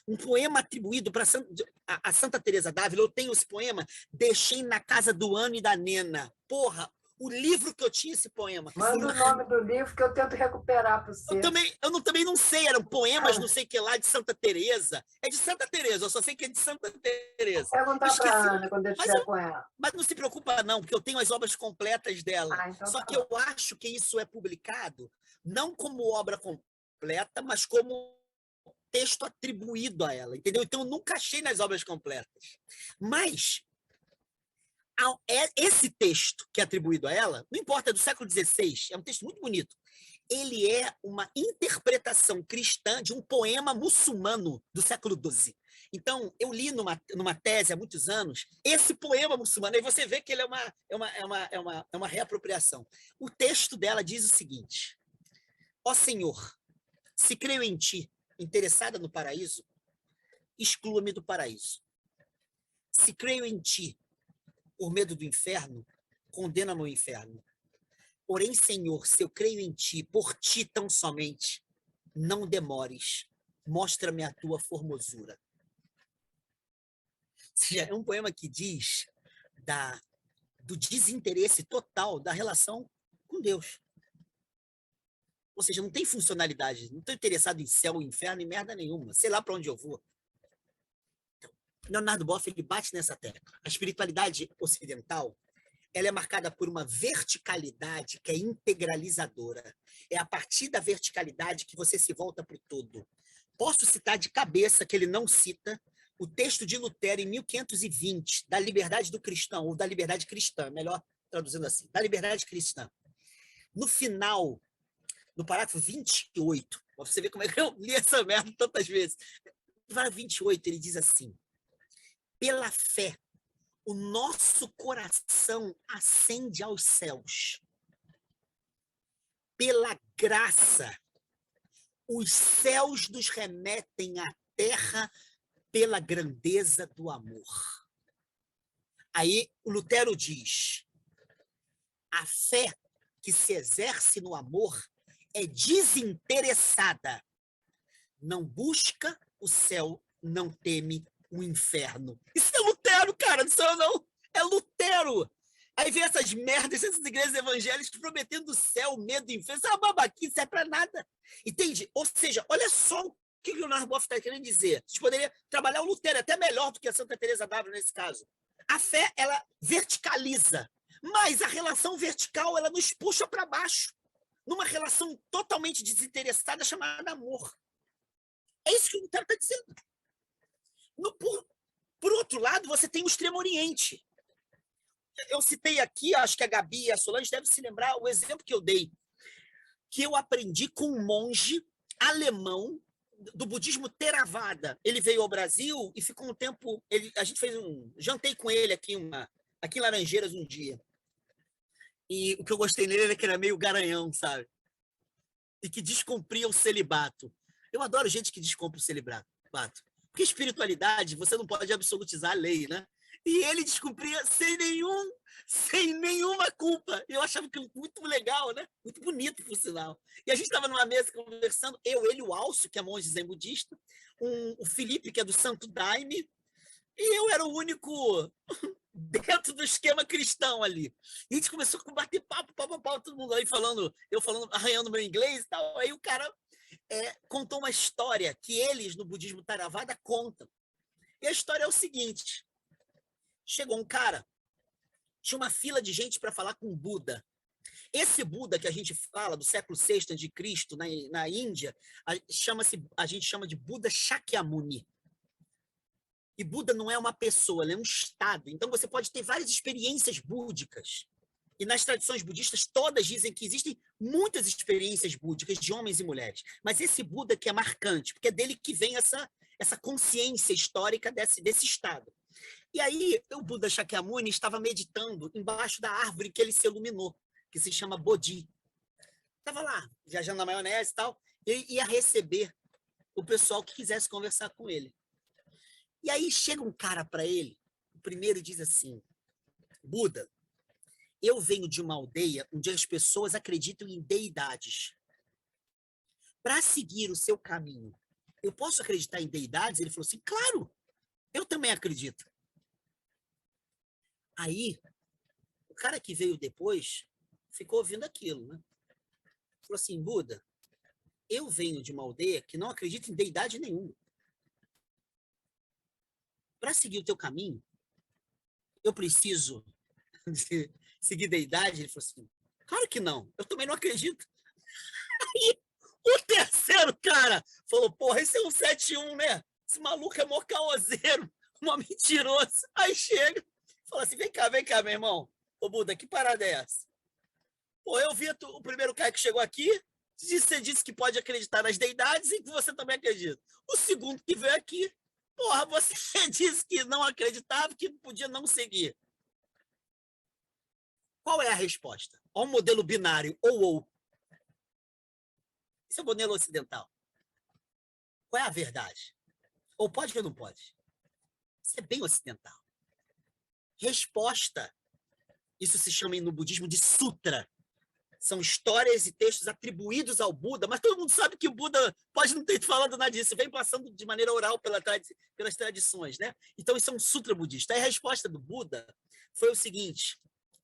Um poema atribuído a Santa Teresa d'Ávila. Eu tenho esse poema, deixei na casa do Ano e da Nena. Porra, o livro que eu tinha esse poema. Manda o nome do livro que eu tento recuperar para você. Eu também não sei, eram poemas não sei que lá de Santa Teresa. É de Santa Teresa, eu só sei que é de Santa Teresa. Perguntar para a Ana quando eu estiver com ela. Mas não se preocupa não, porque eu tenho as obras completas dela. Então só que eu acho que isso é publicado não como obra completa, mas como texto atribuído a ela, entendeu? Então eu nunca achei nas obras completas. Mas esse texto que é atribuído a ela, não importa, é do século XVI, é um texto muito bonito. Ele é uma interpretação cristã de um poema muçulmano do século XII. Então, eu li numa tese há muitos anos esse poema muçulmano, e você vê que ele é uma reapropriação. O texto dela diz o seguinte: ó Senhor, se creio em ti, interessada no paraíso, exclua-me do paraíso. Se creio em ti, por medo do inferno, condena-me ao inferno. Porém, Senhor, se eu creio em ti, por ti tão somente, não demores, mostra-me a tua formosura. Ou seja, é um poema que diz do desinteresse total da relação com Deus. Ou seja, não tem funcionalidade, não estou interessado em céu, inferno e merda nenhuma, sei lá para onde eu vou. Leonardo Boff, ele bate nessa tecla. A espiritualidade ocidental, ela é marcada por uma verticalidade que é integralizadora. É a partir da verticalidade que você se volta para o todo. Posso citar de cabeça, que ele não cita, o texto de Lutero, em 1520, da liberdade do cristão, ou da liberdade cristã, melhor traduzindo assim, da liberdade cristã. No final, no parágrafo 28, pra você ver como é que eu li essa merda tantas vezes. No parágrafo 28, ele diz assim: pela fé, o nosso coração ascende aos céus. Pela graça, os céus nos remetem à terra pela grandeza do amor. Aí o Lutero diz: a fé que se exerce no amor é desinteressada. Não busca o céu, não teme o inferno. Isso é Lutero, cara, não sou eu não. É Lutero. Aí vem essas merdas, essas igrejas evangélicas prometendo o céu, medo do inferno. Isso é uma babaquice, é pra nada. Entende? Ou seja, olha só o que o Leonardo Boff está querendo dizer. A gente poderia trabalhar o Lutero até melhor do que a Santa Teresa d'Ávila nesse caso. A fé, ela verticaliza, mas a relação vertical, ela nos puxa para baixo, numa relação totalmente desinteressada chamada amor. É isso que o Lutero está dizendo. Por outro lado, você tem o Extremo Oriente. Eu citei aqui, acho que a Gabi e a Solange devem se lembrar o exemplo que eu dei, que eu aprendi com um monge alemão do budismo Theravada. Ele veio ao Brasil e ficou um tempo... a gente fez jantei com ele aqui em Laranjeiras um dia. E o que eu gostei nele era que era meio garanhão, sabe? E que descumpria o celibato. Eu adoro gente que descumpre o celibato. Porque espiritualidade, você não pode absolutizar a lei, né? E ele descumpria sem nenhuma culpa. Eu achava aquilo muito legal, né? Muito bonito, por sinal. E a gente estava numa mesa conversando, ele, o Alcio, que é monge zen budista, o Felipe, que é do Santo Daime, e eu era o único dentro do esquema cristão ali. E a gente começou a bater papo, todo mundo aí falando, eu falando, arranhando meu inglês e tal. Aí o cara contou uma história que eles, no budismo Theravada, contam. E a história é o seguinte: chegou um cara, tinha uma fila de gente para falar com o Buda. Esse Buda que a gente fala, do século VI a.C., na Índia, a gente chama de Buda Shakyamuni. E Buda não é uma pessoa, ele é um estado. Então você pode ter várias experiências búdicas. E nas tradições budistas, todas dizem que existem muitas experiências búdicas de homens e mulheres. Mas esse Buda que é marcante, porque é dele que vem essa consciência histórica desse estado. E aí, o Buda Shakyamuni estava meditando embaixo da árvore que ele se iluminou, que se chama Bodhi. Estava lá, viajando na maionese e tal, e ia receber o pessoal que quisesse conversar com ele. E aí chega um cara para ele, o primeiro diz assim: Buda, eu venho de uma aldeia onde as pessoas acreditam em deidades. Para seguir o seu caminho, eu posso acreditar em deidades? Ele falou assim: claro, eu também acredito. Aí, o cara que veio depois ficou ouvindo aquilo, né? Falou assim: Buda, eu venho de uma aldeia que não acredita em deidade nenhuma. Para seguir o teu caminho, eu preciso seguir deidade? Ele falou assim: claro que não, eu também não acredito. Aí, o terceiro cara falou: porra, esse é um 71, né? Esse maluco é mó caoseiro, mó mentiroso. Aí chega, fala assim: vem cá, meu irmão. Ô, Buda, que parada é essa? Pô, eu vi o primeiro cara que chegou aqui, você disse que pode acreditar nas deidades e que você também acredita. O segundo que veio aqui, porra, você disse que não acreditava, que podia não seguir. Qual é a resposta? Ao modelo binário, ou. Esse é o modelo ocidental. Qual é a verdade? Ou pode ou não pode? Isso é bem ocidental. Resposta. Isso se chama no budismo de sutra. São histórias e textos atribuídos ao Buda, mas todo mundo sabe que o Buda pode não ter falado nada disso, vem passando de maneira oral pelas tradições, né? Então isso é um sutra budista. Aí a resposta do Buda foi o seguinte: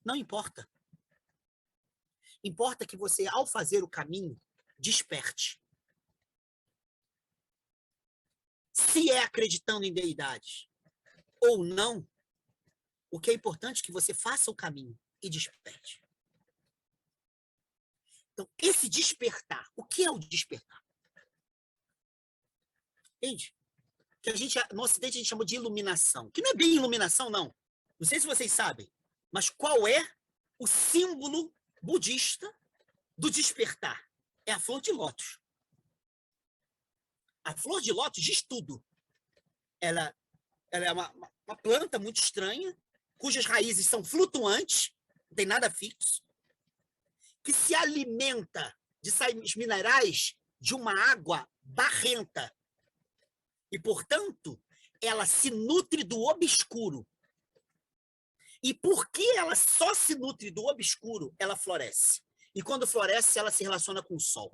não importa. Importa que você, ao fazer o caminho, desperte. Se é acreditando em deidades ou não, o que é importante é que você faça o caminho e desperte. Então, esse despertar, o que é o despertar? Entende? Que no Ocidente a gente chama de iluminação, que não é bem iluminação, não. Não sei se vocês sabem, mas qual é o símbolo budista do despertar? É a flor de lótus. A flor de lótus diz tudo. Ela é uma planta muito estranha, cujas raízes são flutuantes, não tem nada fixo, que se alimenta de sais minerais de uma água barrenta. E, portanto, ela se nutre do obscuro. E porque ela só se nutre do obscuro, ela floresce. E quando floresce, ela se relaciona com o sol.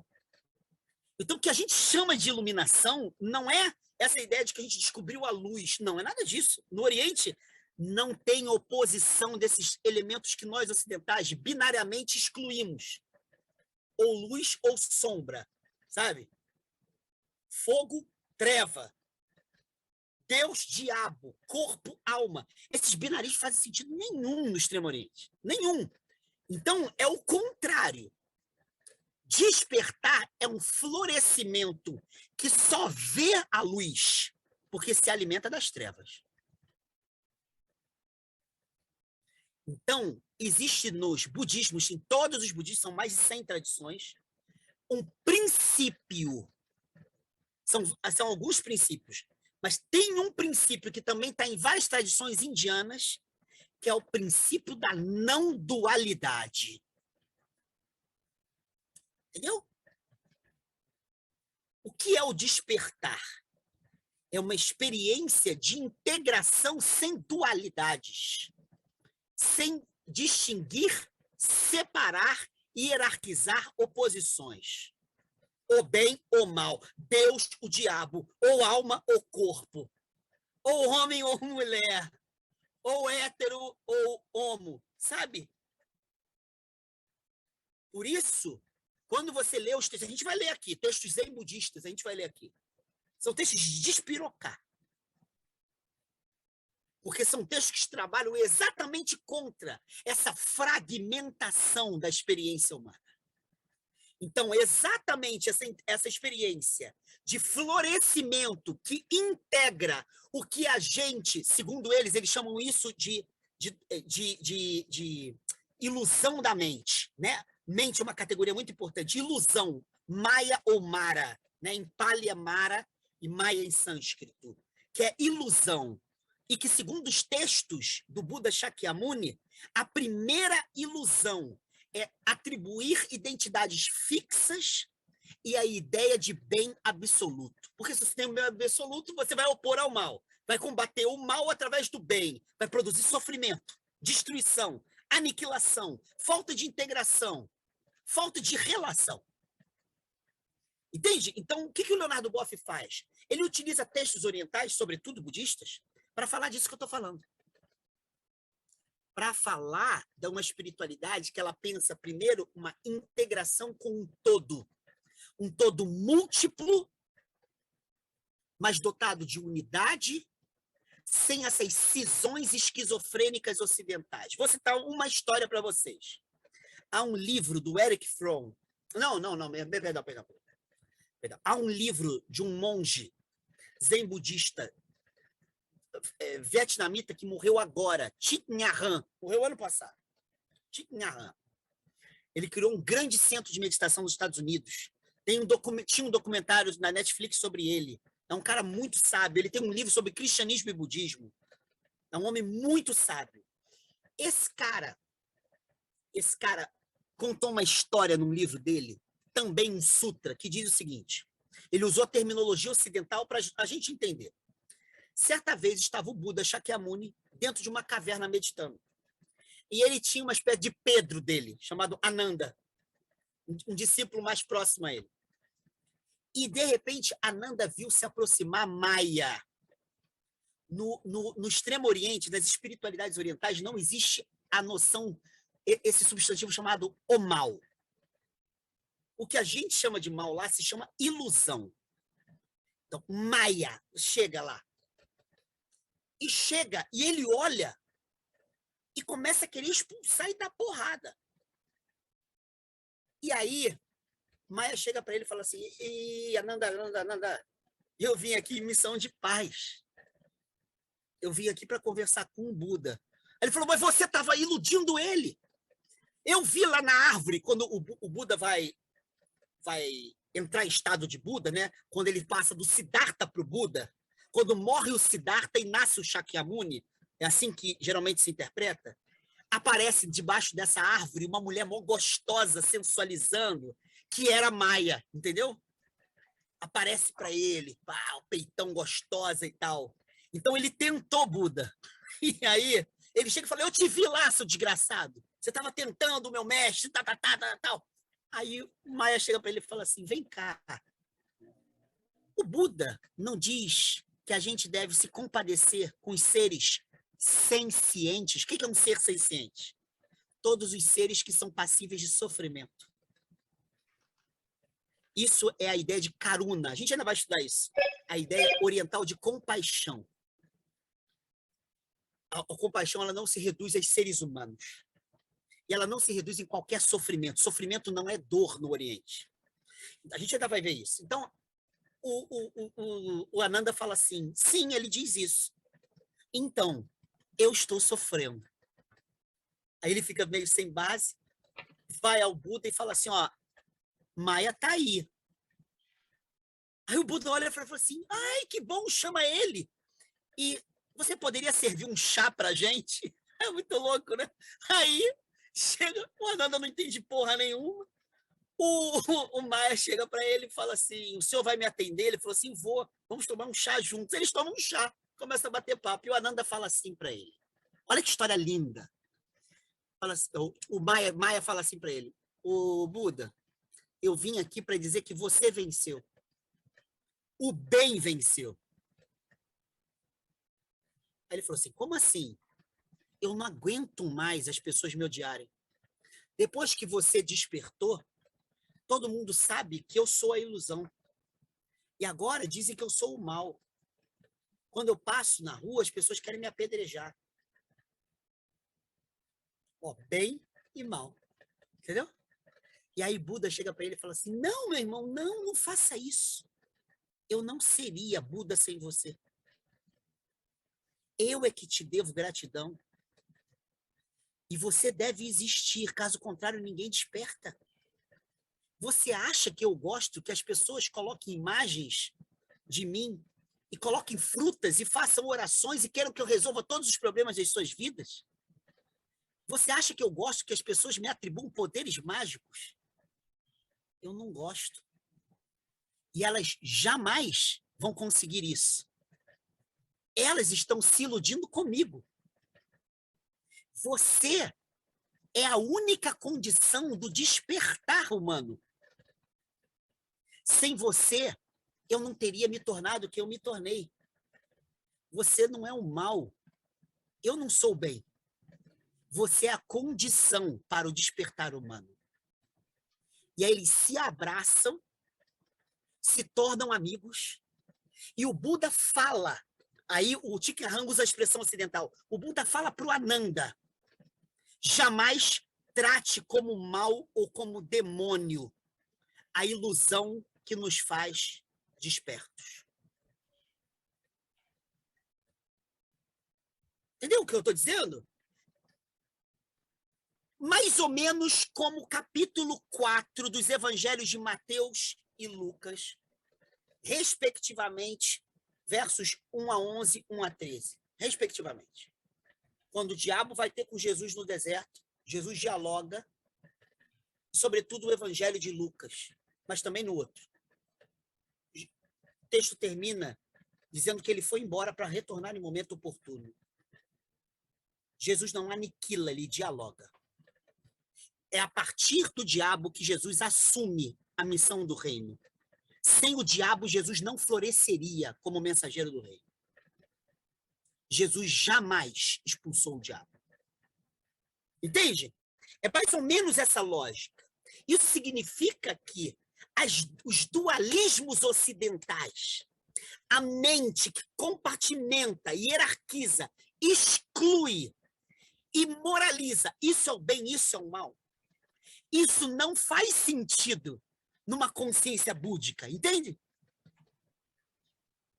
Então, o que a gente chama de iluminação não é essa ideia de que a gente descobriu a luz. Não, é nada disso. No Oriente, não tem oposição desses elementos que nós ocidentais binariamente excluímos. Ou luz ou sombra, sabe? Fogo, treva. Deus, diabo, corpo, alma. Esses binarismos fazem sentido nenhum no Extremo Oriente. Nenhum. Então, é o contrário. Despertar é um florescimento que só vê a luz, porque se alimenta das trevas. Então, existe nos budismos, em todos os budismos, são mais de 100 tradições, um princípio São alguns princípios. Mas tem um princípio que também está em várias tradições indianas, que é o princípio da não dualidade. Entendeu? O que é o despertar? É uma experiência de integração sem dualidades, sem distinguir, separar e hierarquizar oposições. O bem ou mal, Deus, o diabo, ou alma ou corpo, ou homem ou mulher, ou hétero ou homo, sabe? Por isso, quando você lê os textos, a gente vai ler aqui, textos zen budistas, a gente vai ler aqui. São textos de despirocar. Porque são textos que trabalham exatamente contra essa fragmentação da experiência humana. Então, exatamente essa experiência de florescimento que integra o que a gente, segundo eles chamam isso de ilusão da mente, né? Mente é uma categoria muito importante. Ilusão, Maya ou Mara, né? Em Pali é Mara e Maya em sânscrito, que é ilusão. E que, segundo os textos do Buda Shakyamuni, a primeira ilusão é atribuir identidades fixas e a ideia de bem absoluto. Porque se você tem um bem absoluto, você vai opor ao mal, vai combater o mal através do bem, vai produzir sofrimento, destruição, aniquilação, falta de integração, falta de relação. Entende? Então, o que o Leonardo Boff faz? Ele utiliza textos orientais, sobretudo budistas, para falar disso que eu estou falando. Para falar de uma espiritualidade que ela pensa, primeiro, uma integração com um todo múltiplo, mas dotado de unidade, sem essas cisões esquizofrênicas ocidentais. Vou citar uma história para vocês. Há um livro do Eric Fromm. Perdão. Há um livro de um monge zen budista vietnamita que morreu agora, Thich Nhat Hanh, morreu ano passado. Thich Nhat Hanh. Ele criou um grande centro de meditação nos Estados Unidos. Tinha um documentário na Netflix sobre ele. É um cara muito sábio. Ele tem um livro sobre cristianismo e budismo. É um homem muito sábio. Esse cara contou uma história num livro dele, também um sutra, que diz o seguinte. Ele usou a terminologia ocidental para a gente entender. Certa vez estava o Buda Shakyamuni dentro de uma caverna meditando. E ele tinha uma espécie de Pedro dele, chamado Ananda, um discípulo mais próximo a ele. E, de repente, Ananda viu se aproximar Maya. No Extremo Oriente, nas espiritualidades orientais, não existe a noção, esse substantivo chamado o mal. O que a gente chama de mal lá se chama ilusão. Então, Maya chega lá. E ele olha e começa a querer expulsar e dar porrada. E aí, Maya chega para ele e fala assim, Ananda, eu vim aqui em missão de paz. Eu vim aqui para conversar com o Buda. Aí ele falou, mas você estava iludindo ele. Eu vi lá na árvore, quando o Buda vai entrar em estado de Buda, né? Quando ele passa do Siddhartha para o Buda, quando morre o Siddhartha e nasce o Shakyamuni, é assim que geralmente se interpreta, aparece debaixo dessa árvore uma mulher mó gostosa, sensualizando, que era Maya, entendeu? Aparece para ele, o peitão gostosa e tal. Então ele tentou Buda. E aí ele chega e fala, eu te vi lá, seu desgraçado. Você estava tentando o meu mestre, tal. Aí o Maya chega para ele e fala assim, vem cá. O Buda não diz que a gente deve se compadecer com os seres sencientes. O que é um ser senciente? Todos os seres que são passíveis de sofrimento. Isso é a ideia de karuna. A gente ainda vai estudar isso. A ideia oriental de compaixão. A compaixão ela não se reduz aos seres humanos. E ela não se reduz em qualquer sofrimento. Sofrimento não é dor no Oriente. A gente ainda vai ver isso. Então, o Ananda fala assim, sim, ele diz isso. Então, eu estou sofrendo. Aí ele fica meio sem base, vai ao Buda e fala assim, ó, Maya tá aí. Aí o Buda olha e fala assim, ai, que bom, chama ele. E você poderia servir um chá pra gente? É muito louco, né? Aí chega, o Ananda não entende porra nenhuma. O Maia chega para ele e fala assim, o senhor vai me atender? Ele falou assim, vou, vamos tomar um chá juntos. Eles tomam um chá, começa a bater papo. E o Ananda fala assim para ele, olha que história linda. Fala assim, o Maia fala assim para ele, o Buda, eu vim aqui para dizer que você venceu. O bem venceu. Aí ele falou assim, como assim? Eu não aguento mais as pessoas me odiarem. Depois que você despertou, todo mundo sabe que eu sou a ilusão. E agora dizem que eu sou o mal. Quando eu passo na rua, as pessoas querem me apedrejar. Ó, bem e mal. Entendeu? E aí Buda chega para ele e fala assim, não, meu irmão, não faça isso. Eu não seria Buda sem você. Eu é que te devo gratidão. E você deve existir, caso contrário, ninguém desperta. Você acha que eu gosto que as pessoas coloquem imagens de mim e coloquem frutas e façam orações e queiram que eu resolva todos os problemas das suas vidas? Você acha que eu gosto que as pessoas me atribuam poderes mágicos? Eu não gosto. E elas jamais vão conseguir isso. Elas estão se iludindo comigo. Você é a única condição do despertar humano. Sem você, eu não teria me tornado o que eu me tornei. Você não é o mal. Eu não sou o bem. Você é a condição para o despertar humano. E aí eles se abraçam, se tornam amigos, e o Buda fala, aí o Tikahanga usa a expressão ocidental, o Buda fala para o Ananda, jamais trate como mal ou como demônio a ilusão que nos faz despertos. Entendeu o que eu estou dizendo? Mais ou menos como o capítulo 4 dos evangelhos de Mateus e Lucas, respectivamente, versos 1 a 11, 1 a 13, respectivamente. Quando o diabo vai ter com Jesus no deserto, Jesus dialoga, sobretudo o evangelho de Lucas, mas também no outro. O texto termina dizendo que ele foi embora para retornar em momento oportuno. Jesus não aniquila, ele dialoga. É a partir do diabo que Jesus assume a missão do reino. Sem o diabo, Jesus não floresceria como mensageiro do reino. Jesus jamais expulsou o diabo. Entende? É mais ou menos essa lógica. Isso significa que os dualismos ocidentais, a mente que compartimenta, hierarquiza, exclui e moraliza, isso é o bem, isso é o mal, isso não faz sentido numa consciência búdica, entende?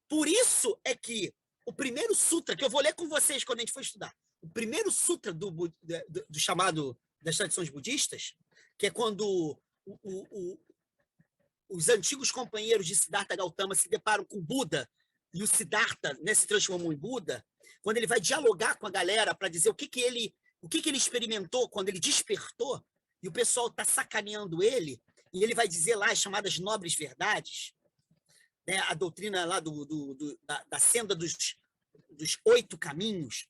Por isso é que o primeiro sutra, que eu vou ler com vocês quando a gente for estudar, o primeiro sutra do chamado das tradições budistas, que é quando os antigos companheiros de Siddhartha Gautama se deparam com o Buda, e o Siddhartha, né, se transformou em Buda, quando ele vai dialogar com a galera para dizer o que ele experimentou quando ele despertou, e o pessoal está sacaneando ele, e ele vai dizer lá as chamadas nobres verdades, né, a doutrina lá da senda dos 8 caminhos,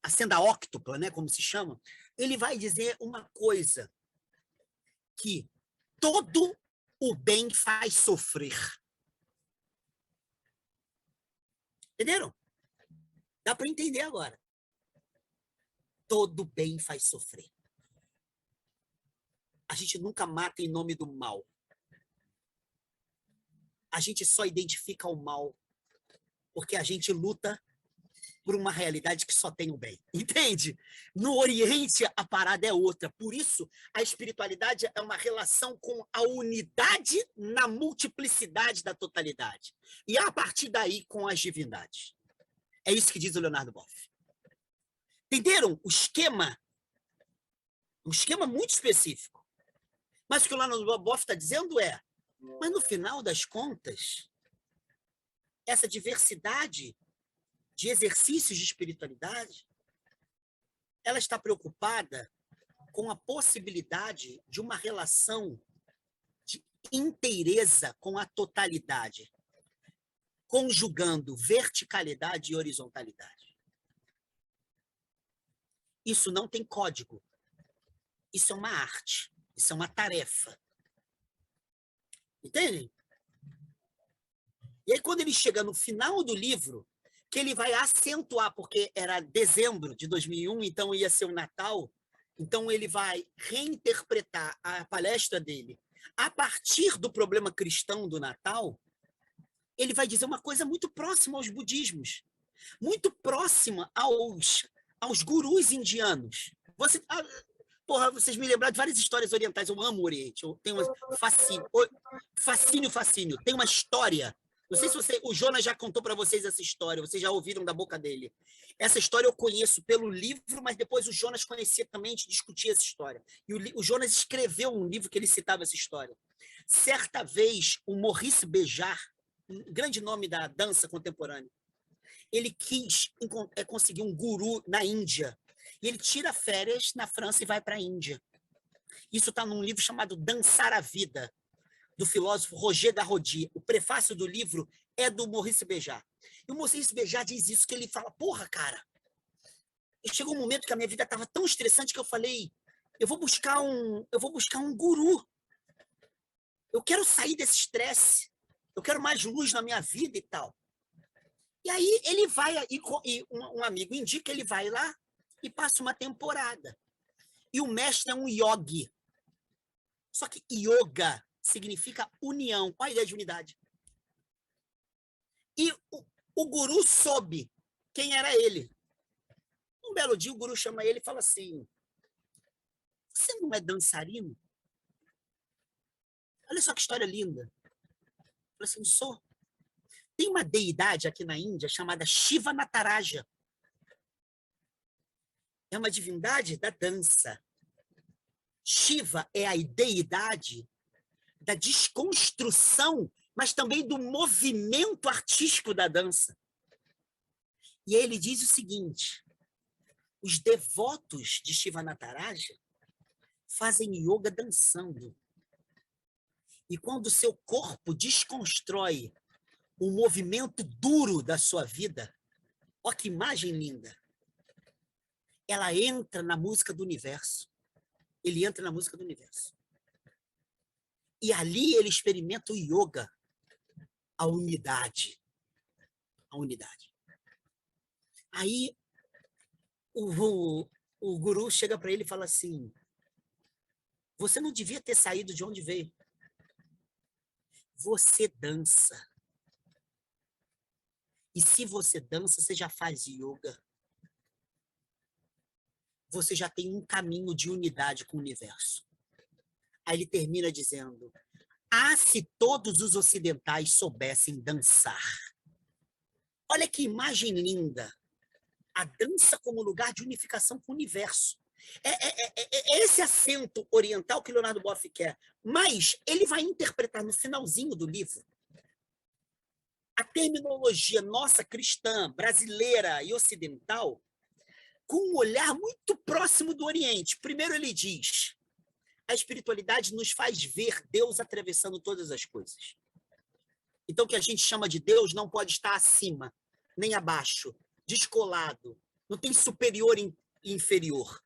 a senda óctupla, né, como se chama, ele vai dizer uma coisa, que todo o bem faz sofrer. Entenderam? Dá para entender agora. Todo bem faz sofrer. A gente nunca mata em nome do mal. A gente só identifica o mal porque a gente luta por uma realidade que só tem o bem. Entende? No Oriente, a parada é outra. Por isso, a espiritualidade é uma relação com a unidade na multiplicidade da totalidade. E a partir daí, com as divindades. É isso que diz o Leonardo Boff. Entenderam o esquema? Um esquema muito específico. Mas o que o Leonardo Boff está dizendo é, Mas, no final das contas, essa diversidade de exercícios de espiritualidade, ela está preocupada com a possibilidade de uma relação de inteireza com a totalidade, conjugando verticalidade e horizontalidade. Isso não tem código. Isso é uma arte. Isso é uma tarefa. Entendem? E aí, quando ele chega no final do livro, que ele vai acentuar, porque era dezembro de 2001, então ia ser o Natal, então ele vai reinterpretar a palestra dele a partir do problema cristão do Natal. Ele vai dizer uma coisa muito próxima aos budismos, muito próxima aos gurus indianos. Vocês me lembraram de várias histórias orientais. Eu amo o Oriente. Eu tenho fascínio. Tem uma história. Não sei se o Jonas já contou para vocês essa história. Vocês já ouviram da boca dele. Essa história eu conheço pelo livro, mas depois o Jonas conhecia também, a gente discutia essa história. E o Jonas escreveu um livro que ele citava essa história. Certa vez, o Maurice Béjart, um grande nome da dança contemporânea, ele quis conseguir um guru na Índia. E ele tira férias na França e vai para a Índia. Isso está num livro chamado Dançar a Vida, do filósofo Roger Garaudy. O prefácio do livro é do Maurice Béjart. E o Maurice Béjart diz isso, que ele fala, porra, cara, chegou um momento que a minha vida estava tão estressante que eu falei, eu vou buscar um guru. Eu quero sair desse estresse. Eu quero mais luz na minha vida e tal. E aí ele vai, e um amigo indica, ele vai lá e passa uma temporada. E o mestre é um yogi. Só que yoga significa união. Olha a ideia de unidade. E o guru soube quem era ele. Um belo dia o guru chama ele e fala assim, você não é dançarino? Olha só que história linda. Eu falei assim, sou. Tem uma deidade aqui na Índia chamada Shiva Nataraja. É uma divindade da dança. Shiva é a deidade da desconstrução, mas também do movimento artístico da dança. E ele diz o seguinte, os devotos de Shiva Nataraja fazem yoga dançando. E quando o seu corpo desconstrói o movimento duro da sua vida, olha que imagem linda, ela entra na música do universo. Ele entra na música do universo. E ali ele experimenta o yoga, a unidade. A unidade. Aí o guru chega para ele e fala assim, você não devia ter saído de onde veio. Você dança. E se você dança, você já faz yoga. Você já tem um caminho de unidade com o universo. Aí ele termina dizendo, se todos os ocidentais soubessem dançar. Olha que imagem linda. A dança como lugar de unificação com o universo. É esse acento oriental que Leonardo Boff quer. Mas ele vai interpretar no finalzinho do livro a terminologia nossa cristã, brasileira e ocidental com um olhar muito próximo do Oriente. Primeiro ele diz, a espiritualidade nos faz ver Deus atravessando todas as coisas. Então, o que a gente chama de Deus não pode estar acima, nem abaixo, descolado. Não tem superior e inferior.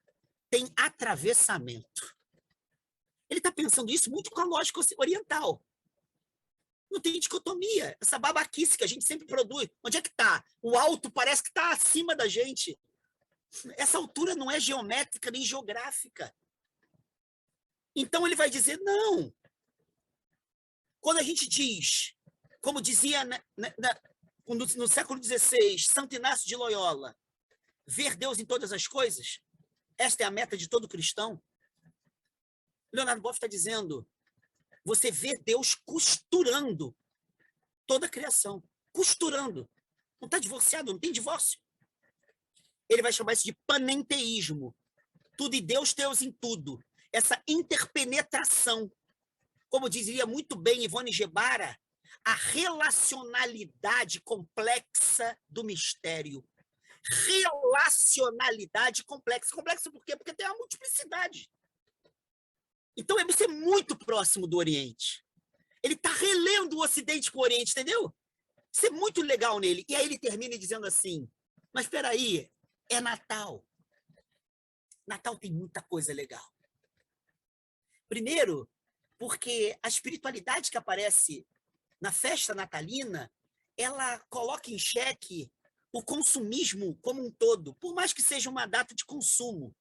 Tem atravessamento. Ele está pensando isso muito com a lógica oriental. Não tem dicotomia. Essa babaquice que a gente sempre produz. Onde é que está? O alto parece que está acima da gente. Essa altura não é geométrica nem geográfica. Então ele vai dizer, não. Quando a gente diz, como dizia no século XVI, Santo Inácio de Loyola, ver Deus em todas as coisas, esta é a meta de todo cristão. Leonardo Boff está dizendo, você vê Deus costurando toda a criação. Costurando. Não está divorciado, não tem divórcio. Ele vai chamar isso de panenteísmo. Tudo em Deus, Deus em tudo. Essa interpenetração. Como diria muito bem Ivone Gebara, a relacionalidade complexa do mistério. Relacionalidade complexa. Complexa por quê? Porque tem uma multiplicidade. Então, você é muito próximo do Oriente. Ele está relendo o Ocidente com o Oriente, entendeu? Isso é muito legal nele. E aí ele termina dizendo assim, mas espera aí, é Natal. Natal tem muita coisa legal. Primeiro, porque a espiritualidade que aparece na festa natalina, ela coloca em xeque o consumismo como um todo, por mais que seja uma data de consumo.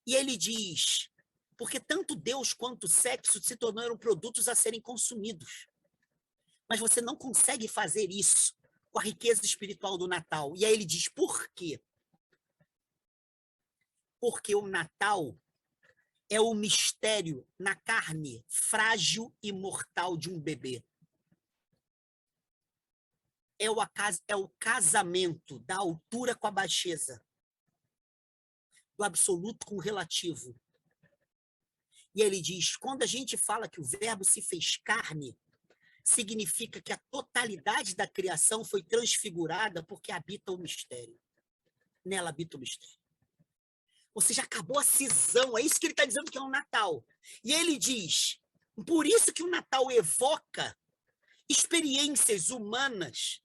E ele diz, porque tanto Deus quanto o sexo se tornaram produtos a serem consumidos. Mas você não consegue fazer isso com a riqueza espiritual do Natal. E aí ele diz, por quê? Porque o Natal é o mistério na carne frágil e mortal de um bebê. É o casamento da altura com a baixeza, do absoluto com o relativo. E ele diz, quando a gente fala que o verbo se fez carne, significa que a totalidade da criação foi transfigurada porque habita o mistério. Nela habita o mistério. Ou seja, acabou a cisão, é isso que ele está dizendo que é o Natal. E ele diz, por isso que o Natal evoca experiências humanas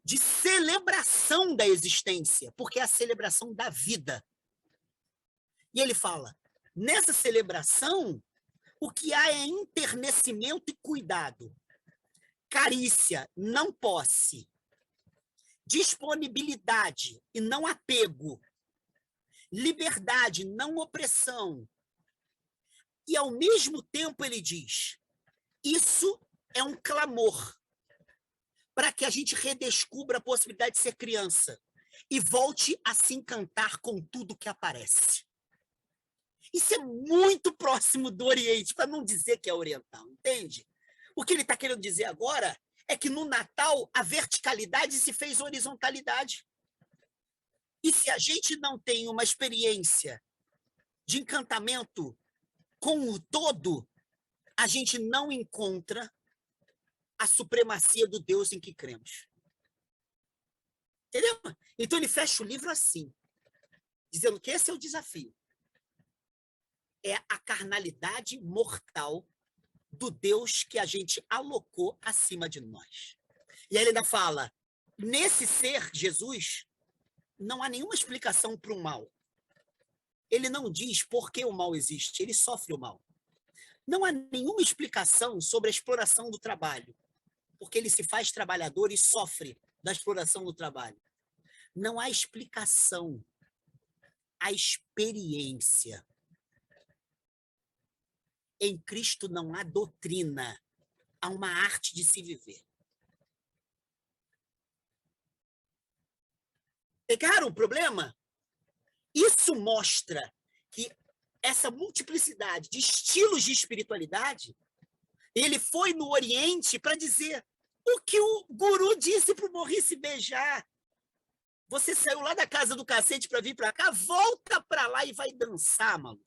de celebração da existência, porque é a celebração da vida. E ele fala, nessa celebração, o que há é enternecimento e cuidado, carícia, não posse, disponibilidade e não apego, liberdade, não opressão. E, ao mesmo tempo, ele diz, isso é um clamor para que a gente redescubra a possibilidade de ser criança e volte a se encantar com tudo que aparece. Isso é muito próximo do Oriente, para não dizer que é oriental, entende? O que ele está querendo dizer agora é que no Natal a verticalidade se fez horizontalidade. E se a gente não tem uma experiência de encantamento com o todo, a gente não encontra a supremacia do Deus em que cremos. Entendeu? Então ele fecha o livro assim, dizendo que esse é o desafio. É a carnalidade mortal do Deus que a gente alocou acima de nós. E aí ele ainda fala, nesse ser, Jesus, não há nenhuma explicação para o mal. Ele não diz por que o mal existe, ele sofre o mal. Não há nenhuma explicação sobre a exploração do trabalho, porque ele se faz trabalhador e sofre da exploração do trabalho. Não há explicação, há experiência. Em Cristo não há doutrina, há uma arte de se viver. Pegaram o problema? Isso mostra que essa multiplicidade de estilos de espiritualidade, ele foi no Oriente para dizer o que o guru disse para o Morri se beijar. Você saiu lá da casa do cacete para vir para cá, volta para lá e vai dançar, mano.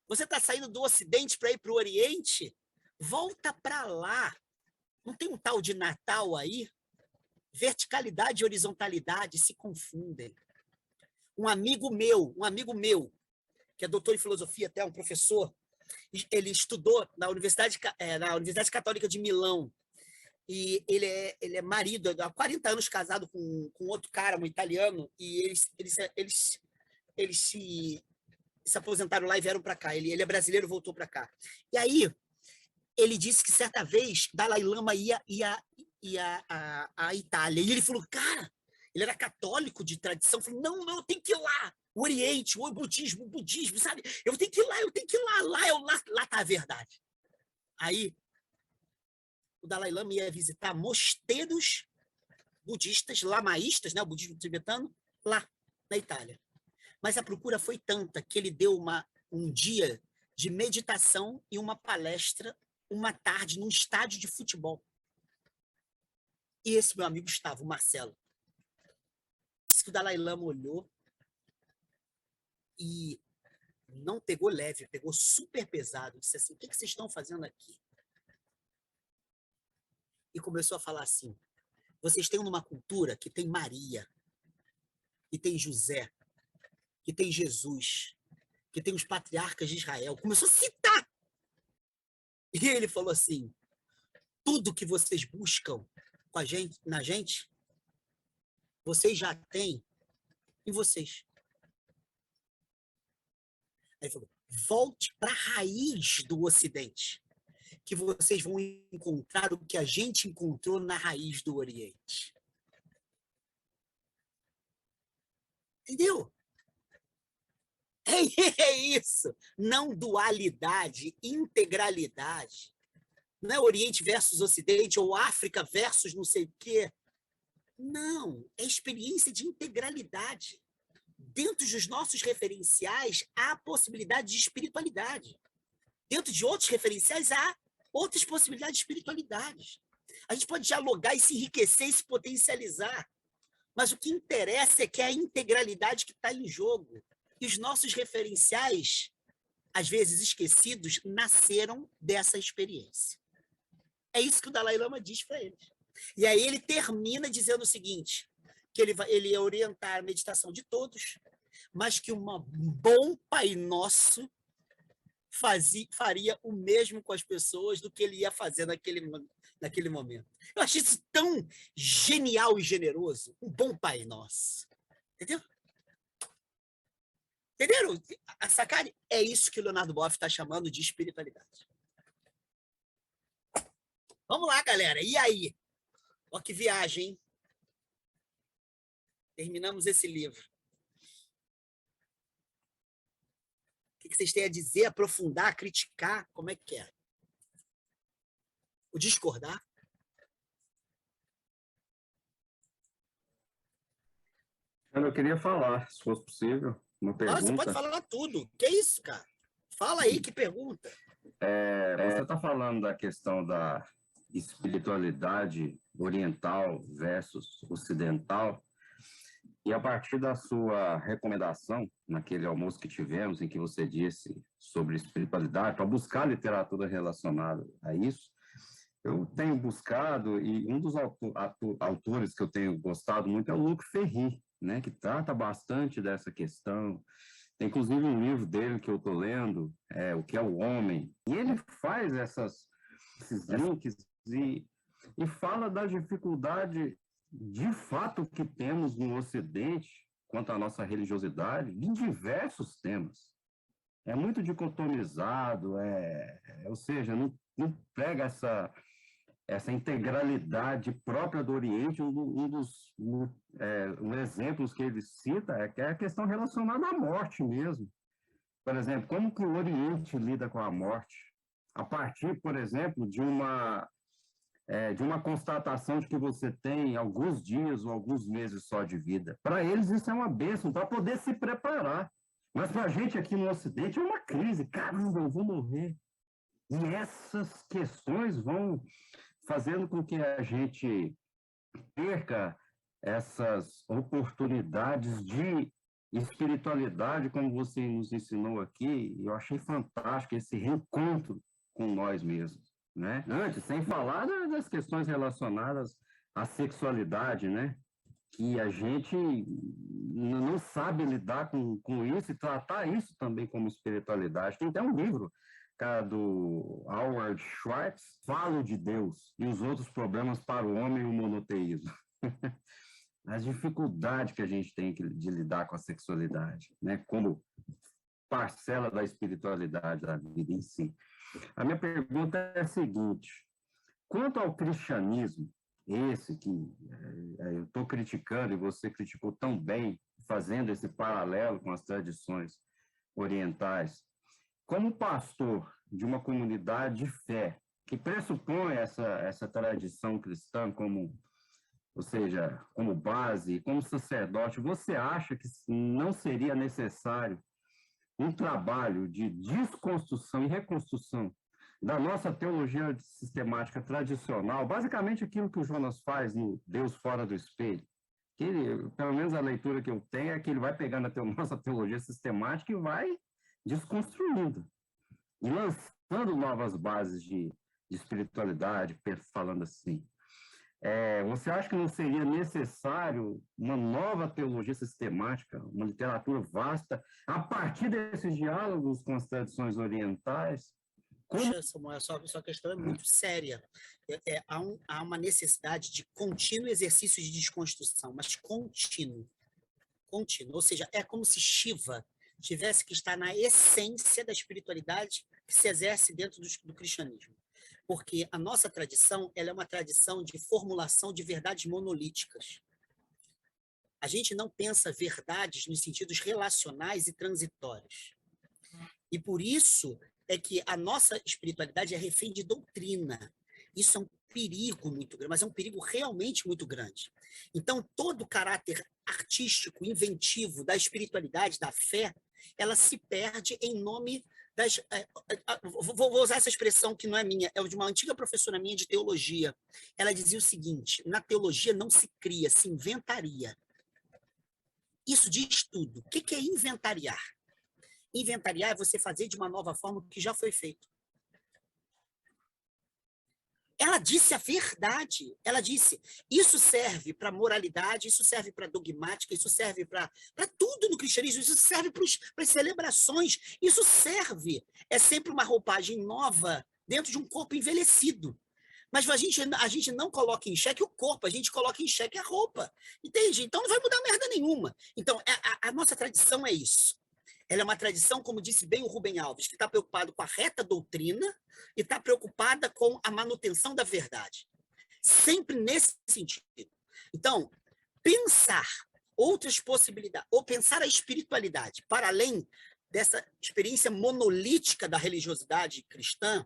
Você está saindo do Ocidente para ir para o Oriente? Volta para lá. Não tem um tal de Natal aí? Verticalidade e horizontalidade se confundem. Um amigo meu, que é doutor em filosofia, até um professor, ele estudou na Universidade Católica de Milão, e ele é marido, há 40 anos casado com outro cara, um italiano, e eles se aposentaram lá e vieram para cá. Ele é brasileiro, voltou para cá. E aí, ele disse que certa vez Dalai Lama ia à Itália, e ele falou, cara, ele era católico de tradição, falou, não, eu tenho que ir lá, o Oriente, o budismo, sabe? Eu tenho que ir lá, lá está a verdade. Aí, o Dalai Lama ia visitar mosteiros budistas, lamaístas, né, o budismo tibetano, lá na Itália. Mas a procura foi tanta que ele deu um dia de meditação e uma palestra, uma tarde, num estádio de futebol. E esse meu amigo estava, o Marcelo. Disse que o Dalai Lama olhou e não pegou leve, pegou super pesado. Disse assim: o que vocês estão fazendo aqui? E começou a falar assim: vocês têm uma cultura que tem Maria, que tem José, que tem Jesus, que tem os patriarcas de Israel. Começou a citar. E ele falou assim: tudo que vocês buscam com a gente, na gente, vocês já têm em vocês. Aí ele falou: volte para a raiz do Ocidente, que vocês vão encontrar o que a gente encontrou na raiz do Oriente. Entendeu? É isso. Não dualidade, integralidade. Não é Oriente versus Ocidente ou África versus não sei o quê. Não, é experiência de integralidade. Dentro dos nossos referenciais, há possibilidade de espiritualidade. Dentro de outros referenciais, há outras possibilidades de espiritualidade. A gente pode dialogar e se enriquecer e se potencializar. Mas o que interessa é que é a integralidade que está em jogo. E os nossos referenciais, às vezes esquecidos, nasceram dessa experiência. É isso que o Dalai Lama diz para eles. E aí ele termina dizendo o seguinte, que ele ia orientar a meditação de todos, mas que um bom Pai Nosso faria o mesmo com as pessoas do que ele ia fazer naquele momento. Eu achei isso tão genial e generoso, um bom Pai Nosso. Entendeu? Entenderam? A sacada é isso que o Leonardo Boff está chamando de espiritualidade. Vamos lá, galera. E aí? Ó, que viagem, hein? Terminamos esse livro. O que vocês têm a dizer, aprofundar, criticar? Como é que é? O discordar? Eu queria falar, se fosse possível, uma pergunta. Você pode falar tudo. Que isso, cara? Fala aí, que pergunta. Você está falando da questão da espiritualidade oriental versus ocidental, e a partir da sua recomendação, naquele almoço que tivemos, em que você disse sobre espiritualidade, para buscar literatura relacionada a isso, eu tenho buscado, e um dos autores que eu tenho gostado muito é o Luc Ferry, né, que trata bastante dessa questão. Tem, inclusive, um livro dele que eu estou lendo, O que é o Homem, e ele faz esses links e fala da dificuldade, de fato, que temos no Ocidente, quanto à nossa religiosidade, em diversos temas. É muito dicotomizado, ou seja, não pega essa integralidade própria do Oriente. Um dos exemplos que ele cita é a questão relacionada à morte mesmo. Por exemplo, como que o Oriente lida com a morte? A partir, por exemplo, de uma constatação de que você tem alguns dias ou alguns meses só de vida. Para eles isso é uma bênção, para poder se preparar. Mas para a gente aqui no Ocidente é uma crise. Caramba, eu vou morrer. E essas questões vão fazendo com que a gente perca essas oportunidades de espiritualidade, como você nos ensinou aqui. Eu achei fantástico esse reencontro com nós mesmos, né? Antes, sem falar das questões relacionadas à sexualidade, né? Que a gente não sabe lidar com isso e tratar isso também como espiritualidade. Tem até um livro do Howard Schwartz, Falo de Deus e os outros problemas para o homem e o monoteísmo. As dificuldades que a gente tem de lidar com a sexualidade, né? Como parcela da espiritualidade da vida em si. A minha pergunta é a seguinte: quanto ao cristianismo, esse que eu estou criticando e você criticou tão bem, fazendo esse paralelo com as tradições orientais, como pastor de uma comunidade de fé que pressupõe essa tradição cristã ou seja, como base, como sacerdote, você acha que não seria necessário um trabalho de desconstrução e reconstrução da nossa teologia sistemática tradicional, basicamente aquilo que o Jonas faz no Deus Fora do Espelho? Que ele, pelo menos a leitura que eu tenho, é que ele vai pegando a nossa teologia sistemática e vai desconstruindo e lançando novas bases de espiritualidade, falando assim. Você acha que não seria necessário uma nova teologia sistemática, uma literatura vasta, a partir desses diálogos com as tradições orientais? Puxa, Samuel, sua questão é muito séria. Há uma necessidade de contínuo exercício de desconstrução, mas contínuo. Ou seja, é como se tivesse que estar na essência da espiritualidade que se exerce dentro do cristianismo. Porque a nossa tradição, ela é uma tradição de formulação de verdades monolíticas. A gente não pensa verdades nos sentidos relacionais e transitórios. E por isso é que a nossa espiritualidade é refém de doutrina. Isso é um perigo muito grande, mas é um perigo realmente muito grande. Então, todo o caráter artístico, inventivo da espiritualidade, da fé, ela se perde em nome das... Vou usar essa expressão que não é minha, é de uma antiga professora minha de teologia. Ela dizia o seguinte: na teologia não se cria, se inventaria. Isso diz tudo. O que é inventariar? Inventariar é você fazer de uma nova forma o que já foi feito. Ela disse a verdade. Ela disse, isso serve para moralidade, isso serve para dogmática, isso serve para tudo no cristianismo, isso serve para as celebrações, isso serve. É sempre uma roupagem nova dentro de um corpo envelhecido. Mas a gente não coloca em xeque o corpo, a gente coloca em xeque a roupa. Entende? Então não vai mudar merda nenhuma. Então, a nossa tradição é isso. Ela é uma tradição, como disse bem o Rubem Alves, que está preocupado com a reta doutrina e está preocupada com a manutenção da verdade. Sempre nesse sentido. Então, pensar outras possibilidades, ou pensar a espiritualidade para além dessa experiência monolítica da religiosidade cristã,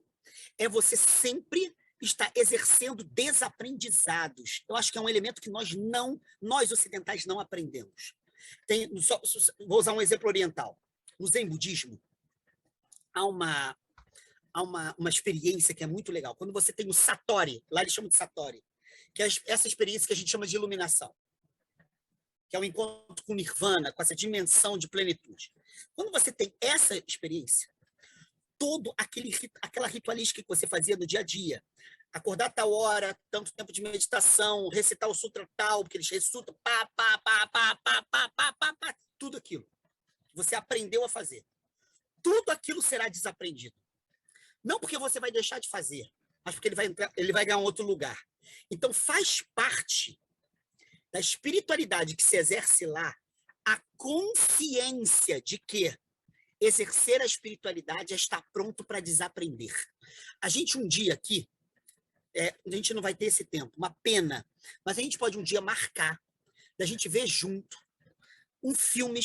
é você sempre estar exercendo desaprendizados. Eu acho que é um elemento que nós ocidentais não aprendemos. Vou usar um exemplo oriental. No Zen budismo, há uma experiência que é muito legal. Quando você tem o Satori, lá eles chamam de Satori, que é essa experiência que a gente chama de iluminação, que é o encontro com Nirvana, com essa dimensão de plenitude. Quando você tem essa experiência, todo aquela ritualística que você fazia no dia a dia, acordar tal hora, tanto tempo de meditação, recitar o sutra tal, porque eles recitam tudo aquilo. Você aprendeu a fazer. Tudo aquilo será desaprendido. Não porque você vai deixar de fazer, mas porque ele vai ganhar um outro lugar. Então, faz parte da espiritualidade que se exerce lá a consciência de que exercer a espiritualidade é estar pronto para desaprender. A gente um dia aqui, a gente não vai ter esse tempo, uma pena, mas a gente pode um dia marcar, da gente ver junto, um filme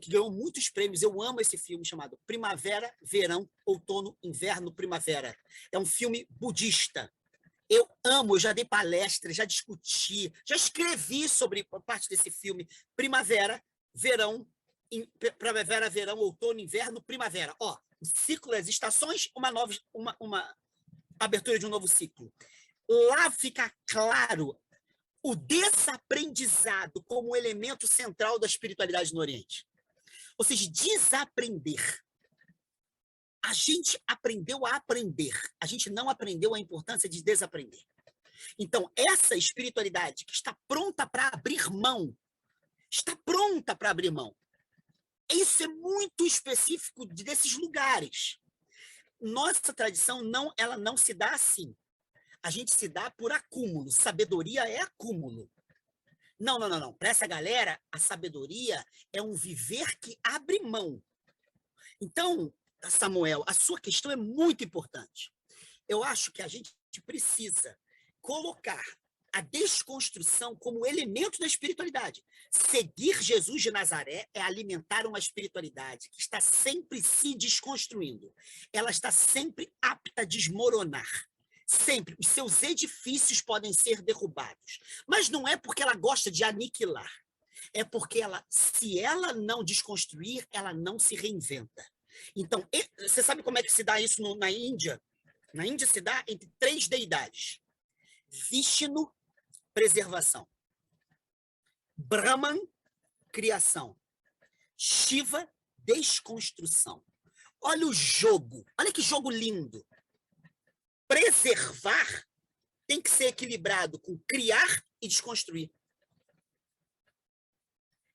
que ganhou muitos prêmios, eu amo esse filme, chamado Primavera, Verão, Outono, Inverno, Primavera. É um filme budista. Eu amo, eu já dei palestra, já discuti, já escrevi sobre parte desse filme. Primavera, verão, outono, inverno, primavera. O ciclo das estações, uma abertura de um novo ciclo. Lá fica claro o desaprendizado como elemento central da espiritualidade no Oriente. Ou seja, desaprender. A gente aprendeu a aprender, a gente não aprendeu a importância de desaprender. Então, essa espiritualidade que está pronta para abrir mão, isso é muito específico desses lugares. Nossa tradição, ela não se dá assim. A gente se dá por acúmulo. Sabedoria é acúmulo. Não. Para essa galera, a sabedoria é um viver que abre mão. Então, Samuel, a sua questão é muito importante. Eu acho que a gente precisa colocar a desconstrução como elemento da espiritualidade. Seguir Jesus de Nazaré é alimentar uma espiritualidade que está sempre se desconstruindo. Ela está sempre apta a desmoronar. Sempre. Os seus edifícios podem ser derrubados. Mas não é porque ela gosta de aniquilar. É porque se ela não desconstruir, ela não se reinventa. Então, você sabe como é que se dá isso na Índia? Na Índia se dá entre 3 deidades. Vishnu, preservação. Brahman, criação. Shiva, desconstrução. Olha o jogo. Olha que jogo lindo. Preservar tem que ser equilibrado com criar e desconstruir.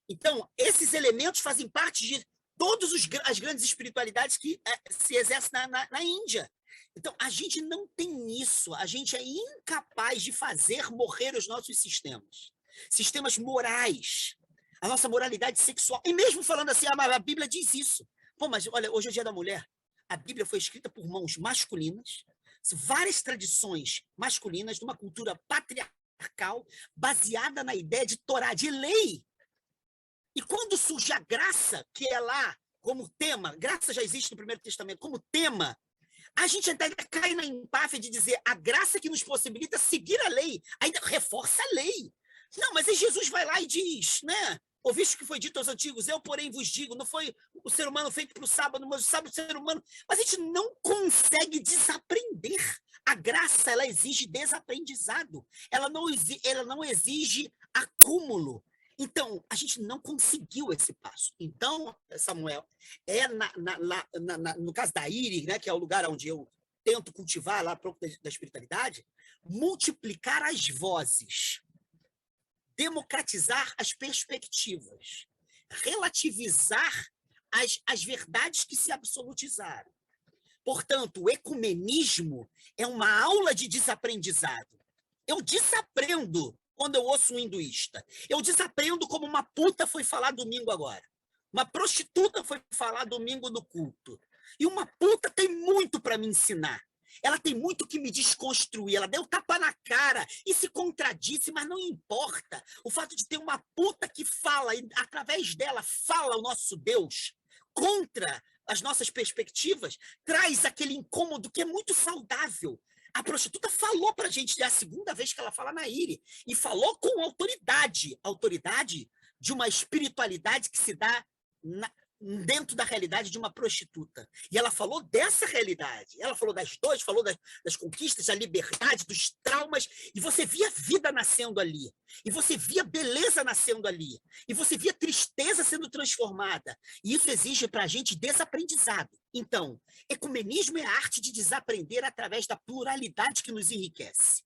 Então, esses elementos fazem parte de todas as grandes espiritualidades que se exercem na Índia. Então, a gente não tem isso. A gente é incapaz de fazer morrer os nossos sistemas. Sistemas morais. A nossa moralidade sexual. E mesmo falando assim, a Bíblia diz isso. Pô, mas olha, hoje é o Dia da Mulher. A Bíblia foi escrita por mãos masculinas, várias tradições masculinas, de uma cultura patriarcal, baseada na ideia de Torá, de lei. E quando surge a graça, que é lá como tema, graça já existe no Primeiro Testamento, como tema, a gente até cai na empáfia de dizer a graça que nos possibilita seguir a lei, ainda reforça a lei. Não, mas aí Jesus vai lá e diz, né? Ouviste o que foi dito aos antigos, eu, porém, vos digo, não foi o ser humano feito para o sábado, mas o sábado do ser humano. Mas a gente não consegue desaprender. A graça, ela exige desaprendizado. Ela não exige acúmulo. Então, a gente não conseguiu esse passo. Então, Samuel, no caso da IRI, né, que é o lugar onde eu tento cultivar lá pouco da espiritualidade, multiplicar as vozes, democratizar as perspectivas, relativizar as verdades que se absolutizaram. Portanto, o ecumenismo é uma aula de desaprendizado. Eu desaprendo quando eu ouço um hinduísta. Eu desaprendo como uma puta foi falar domingo agora. Uma prostituta foi falar domingo no culto. E uma puta tem muito para me ensinar. Ela tem muito que me desconstruir. Ela deu tapa na cara e se contradisse, mas não importa. O fato de ter uma puta que fala, e através dela fala o nosso Deus contra as nossas perspectivas, traz aquele incômodo que é muito saudável. A prostituta falou para a gente, é a segunda vez que ela fala na IRI, e falou com autoridade de uma espiritualidade que se dá dentro da realidade de uma prostituta. E ela falou dessa realidade. Ela falou das dores, falou das conquistas, da liberdade, dos traumas, e você via vida nascendo ali. E você via beleza nascendo ali. E você via tristeza sendo transformada. E isso exige para a gente desaprendizado. Então, ecumenismo é a arte de desaprender através da pluralidade que nos enriquece.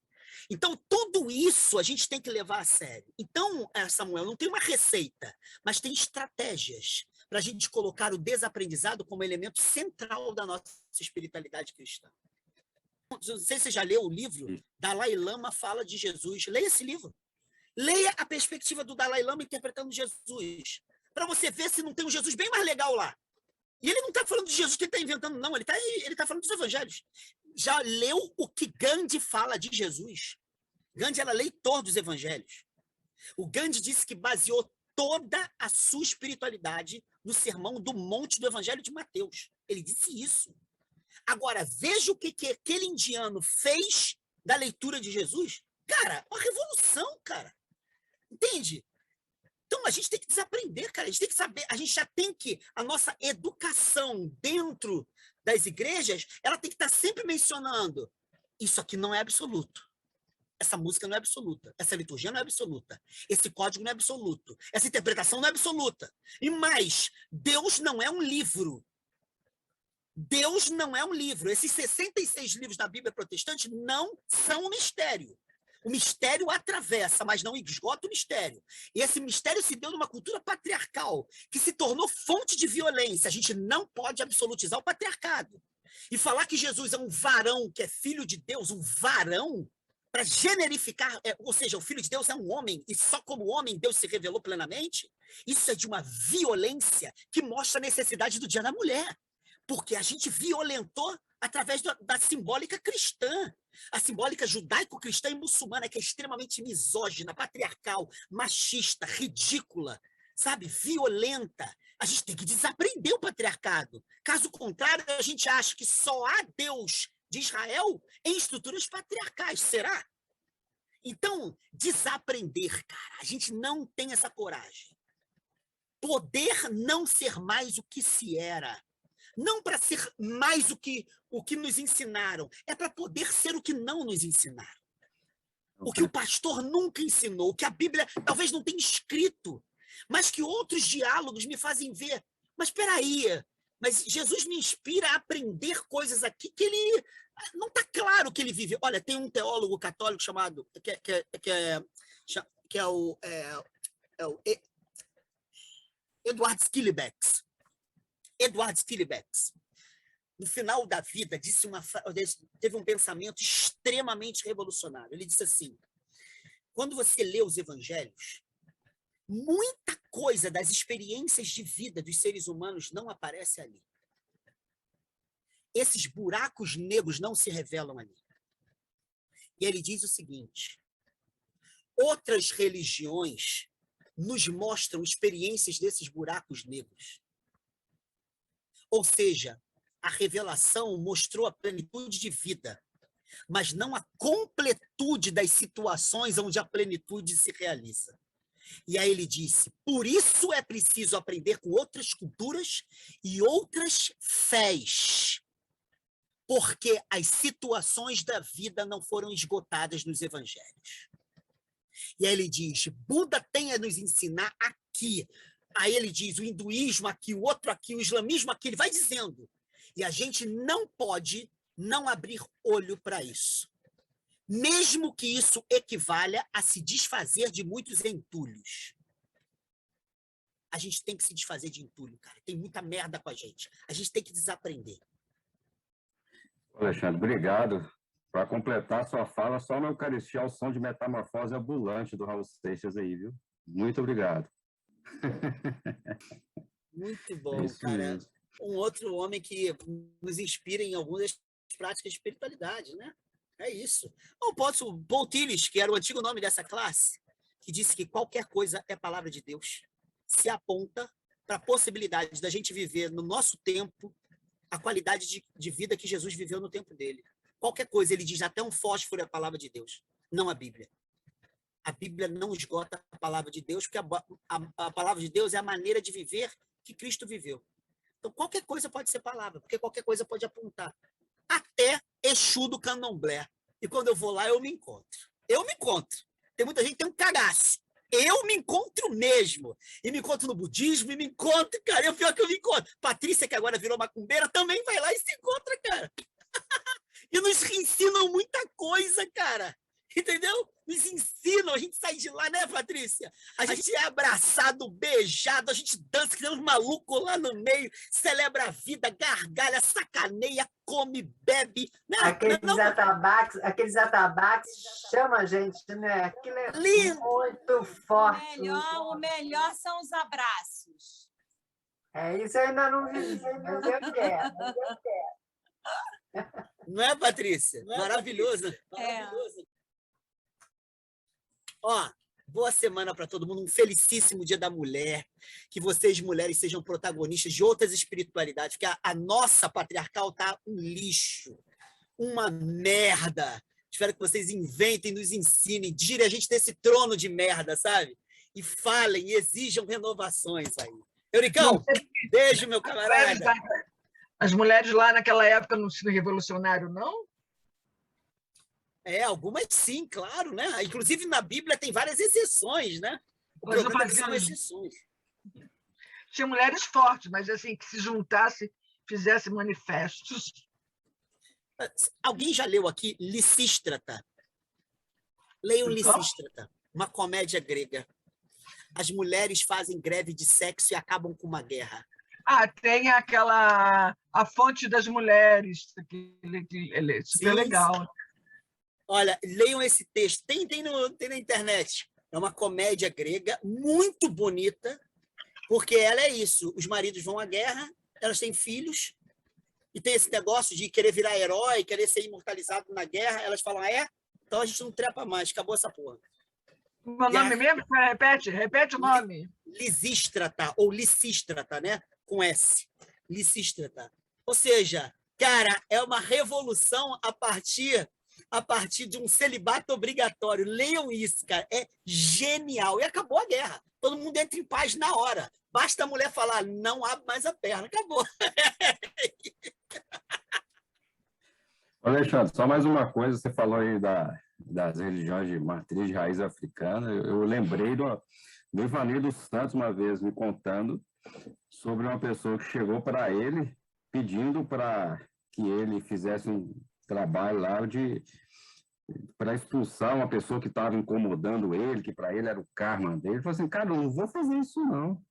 Então, tudo isso a gente tem que levar a sério. Então, Samuel, não tem uma receita, mas tem estratégias para a gente colocar o desaprendizado como elemento central da nossa espiritualidade cristã. Não sei se você já leu o livro Dalai Lama Fala de Jesus. Leia esse livro. Leia a perspectiva do Dalai Lama interpretando Jesus, para você ver se não tem um Jesus bem mais legal lá. E ele não está falando de Jesus que ele está inventando, não. Ele tá falando dos evangelhos. Já leu o que Gandhi fala de Jesus? Gandhi era leitor dos evangelhos. O Gandhi disse que baseou toda a sua espiritualidade no sermão do monte do Evangelho de Mateus. Ele disse isso. Agora, veja o que aquele indiano fez da leitura de Jesus. Cara, uma revolução, cara. Entende? Então, a gente tem que desaprender, cara. A gente tem que saber, a gente já tem que, a nossa educação dentro das igrejas, ela tem que estar sempre mencionando, isso aqui não é absoluto. Essa música não é absoluta, essa liturgia não é absoluta, esse código não é absoluto, essa interpretação não é absoluta. E mais, Deus não é um livro. Deus não é um livro. Esses 66 livros da Bíblia protestante não são um mistério. O mistério atravessa, mas não esgota o mistério. E esse mistério se deu numa cultura patriarcal, que se tornou fonte de violência. A gente não pode absolutizar o patriarcado. E falar que Jesus é um varão, que é filho de Deus, um varão, para generificar, ou seja, o Filho de Deus é um homem, e só como homem Deus se revelou plenamente, isso é de uma violência que mostra a necessidade do Dia da Mulher, porque a gente violentou através da simbólica cristã, a simbólica judaico-cristã e muçulmana, que é extremamente misógina, patriarcal, machista, ridícula, sabe, violenta. A gente tem que desaprender o patriarcado. Caso contrário, a gente acha que só há Deus de Israel em estruturas patriarcais, será? Então, desaprender, cara, a gente não tem essa coragem. Poder não ser mais o que se era. Não para ser mais o que nos ensinaram, é para poder ser o que não nos ensinaram. O que o pastor nunca ensinou, o que a Bíblia talvez não tenha escrito, mas que outros diálogos me fazem ver. Mas espera aí, Mas Jesus me inspira a aprender coisas aqui que ele não está claro que ele vive. Olha, tem um teólogo católico chamado que é o Eduard Skillebecks. Eduard Skillebecks, no final da vida, teve um pensamento extremamente revolucionário. Ele disse assim: quando você lê os evangelhos, muita coisa das experiências de vida dos seres humanos não aparece ali. Esses buracos negros não se revelam ali. E ele diz o seguinte: outras religiões nos mostram experiências desses buracos negros. Ou seja, a revelação mostrou a plenitude de vida, mas não a completude das situações onde a plenitude se realiza. E aí ele disse: por isso é preciso aprender com outras culturas e outras fés, porque as situações da vida não foram esgotadas nos evangelhos. E aí ele diz: Buda tem a nos ensinar aqui. Aí ele diz: o hinduísmo aqui, o outro aqui, o islamismo aqui. Ele vai dizendo. E a gente não pode não abrir olho para isso. Mesmo que isso equivalha a se desfazer de muitos entulhos. A gente tem que se desfazer de entulho, cara. Tem muita merda com a gente. A gente tem que desaprender. Alexandre, obrigado. Para completar a sua fala, só na Eucaristia ao som de Metamorfose Ambulante do Raul Seixas aí, viu? Muito obrigado. Muito bom, cara. Mesmo. Um outro homem que nos inspira em algumas práticas de espiritualidade, né? É isso. Ou posso, Paul Tillich, que era o antigo nome dessa classe, que disse que qualquer coisa é palavra de Deus, se aponta para a possibilidade da gente viver no nosso tempo a qualidade de vida que Jesus viveu no tempo dele. Qualquer coisa, ele diz, até um fósforo é a palavra de Deus, não a Bíblia. A Bíblia não esgota a palavra de Deus, porque a palavra de Deus é a maneira de viver que Cristo viveu. Então, qualquer coisa pode ser palavra, porque qualquer coisa pode apontar. Até Exu do Candomblé. E quando eu vou lá, eu me encontro. Eu me encontro. Tem muita gente que tem um cagaço. Eu me encontro mesmo. E me encontro no budismo, e me encontro, cara. É o pior que eu me encontro. Patrícia, que agora virou macumbeira, também vai lá e se encontra, cara. E nos ensinam muita coisa, cara. Entendeu? Nos ensinam, a gente sai de lá, né, Patrícia? A gente é abraçado, beijado, a gente dança, que tem uns malucos lá no meio, celebra a vida, gargalha, sacaneia, come, bebe. Né? Aqueles atabaques chama a gente, né? Aquilo é lindo. Muito forte. O melhor são os abraços. É, isso eu ainda não vi, mas eu quero. Não é, Patrícia? Não é, maravilhoso. Patrícia? Maravilhoso. Ó, boa semana para todo mundo, um felicíssimo Dia da Mulher, que vocês, mulheres, sejam protagonistas de outras espiritualidades, porque a nossa patriarcal tá um lixo, uma merda. Espero que vocês inventem, nos ensinem, tirem a gente desse trono de merda, sabe? E falem, e exijam renovações aí. Euricão, beijo, meu camarada. As mulheres lá naquela época não se revolucionaram, não? Algumas sim, claro, né? Inclusive na Bíblia tem várias exceções, né? Mas não são exceções. Tinha mulheres fortes, mas assim, que se juntasse, fizesse manifestos. Alguém já leu aqui Lisístrata? Leiam Lisístrata, uma comédia grega. As mulheres fazem greve de sexo e acabam com uma guerra. Tem aquela... A Fonte das Mulheres, que é super legal. Olha, leiam esse texto. Tem na internet. É uma comédia grega muito bonita, porque ela é isso. Os maridos vão à guerra, elas têm filhos, e tem esse negócio de querer virar herói, querer ser imortalizado na guerra. Elas falam, então a gente não trepa mais, acabou essa porra. O meu nome mesmo? Repete o nome. Lisístrata, ou Lisístrata, né? Com S. Lisístrata. Ou seja, cara, é uma revolução a partir de um celibato obrigatório. Leiam isso, cara. É genial. E acabou a guerra. Todo mundo entra em paz na hora. Basta a mulher falar, não abre mais a perna. Acabou. Alexandre, só mais uma coisa. Você falou aí das religiões de matriz de raiz africana. Eu lembrei do Ivanildo dos Santos, uma vez, me contando sobre uma pessoa que chegou para ele pedindo para que ele fizesse um trabalho lá para expulsar uma pessoa que estava incomodando ele, que para ele era o karma dele. Ele falou assim, cara, eu não vou fazer isso não.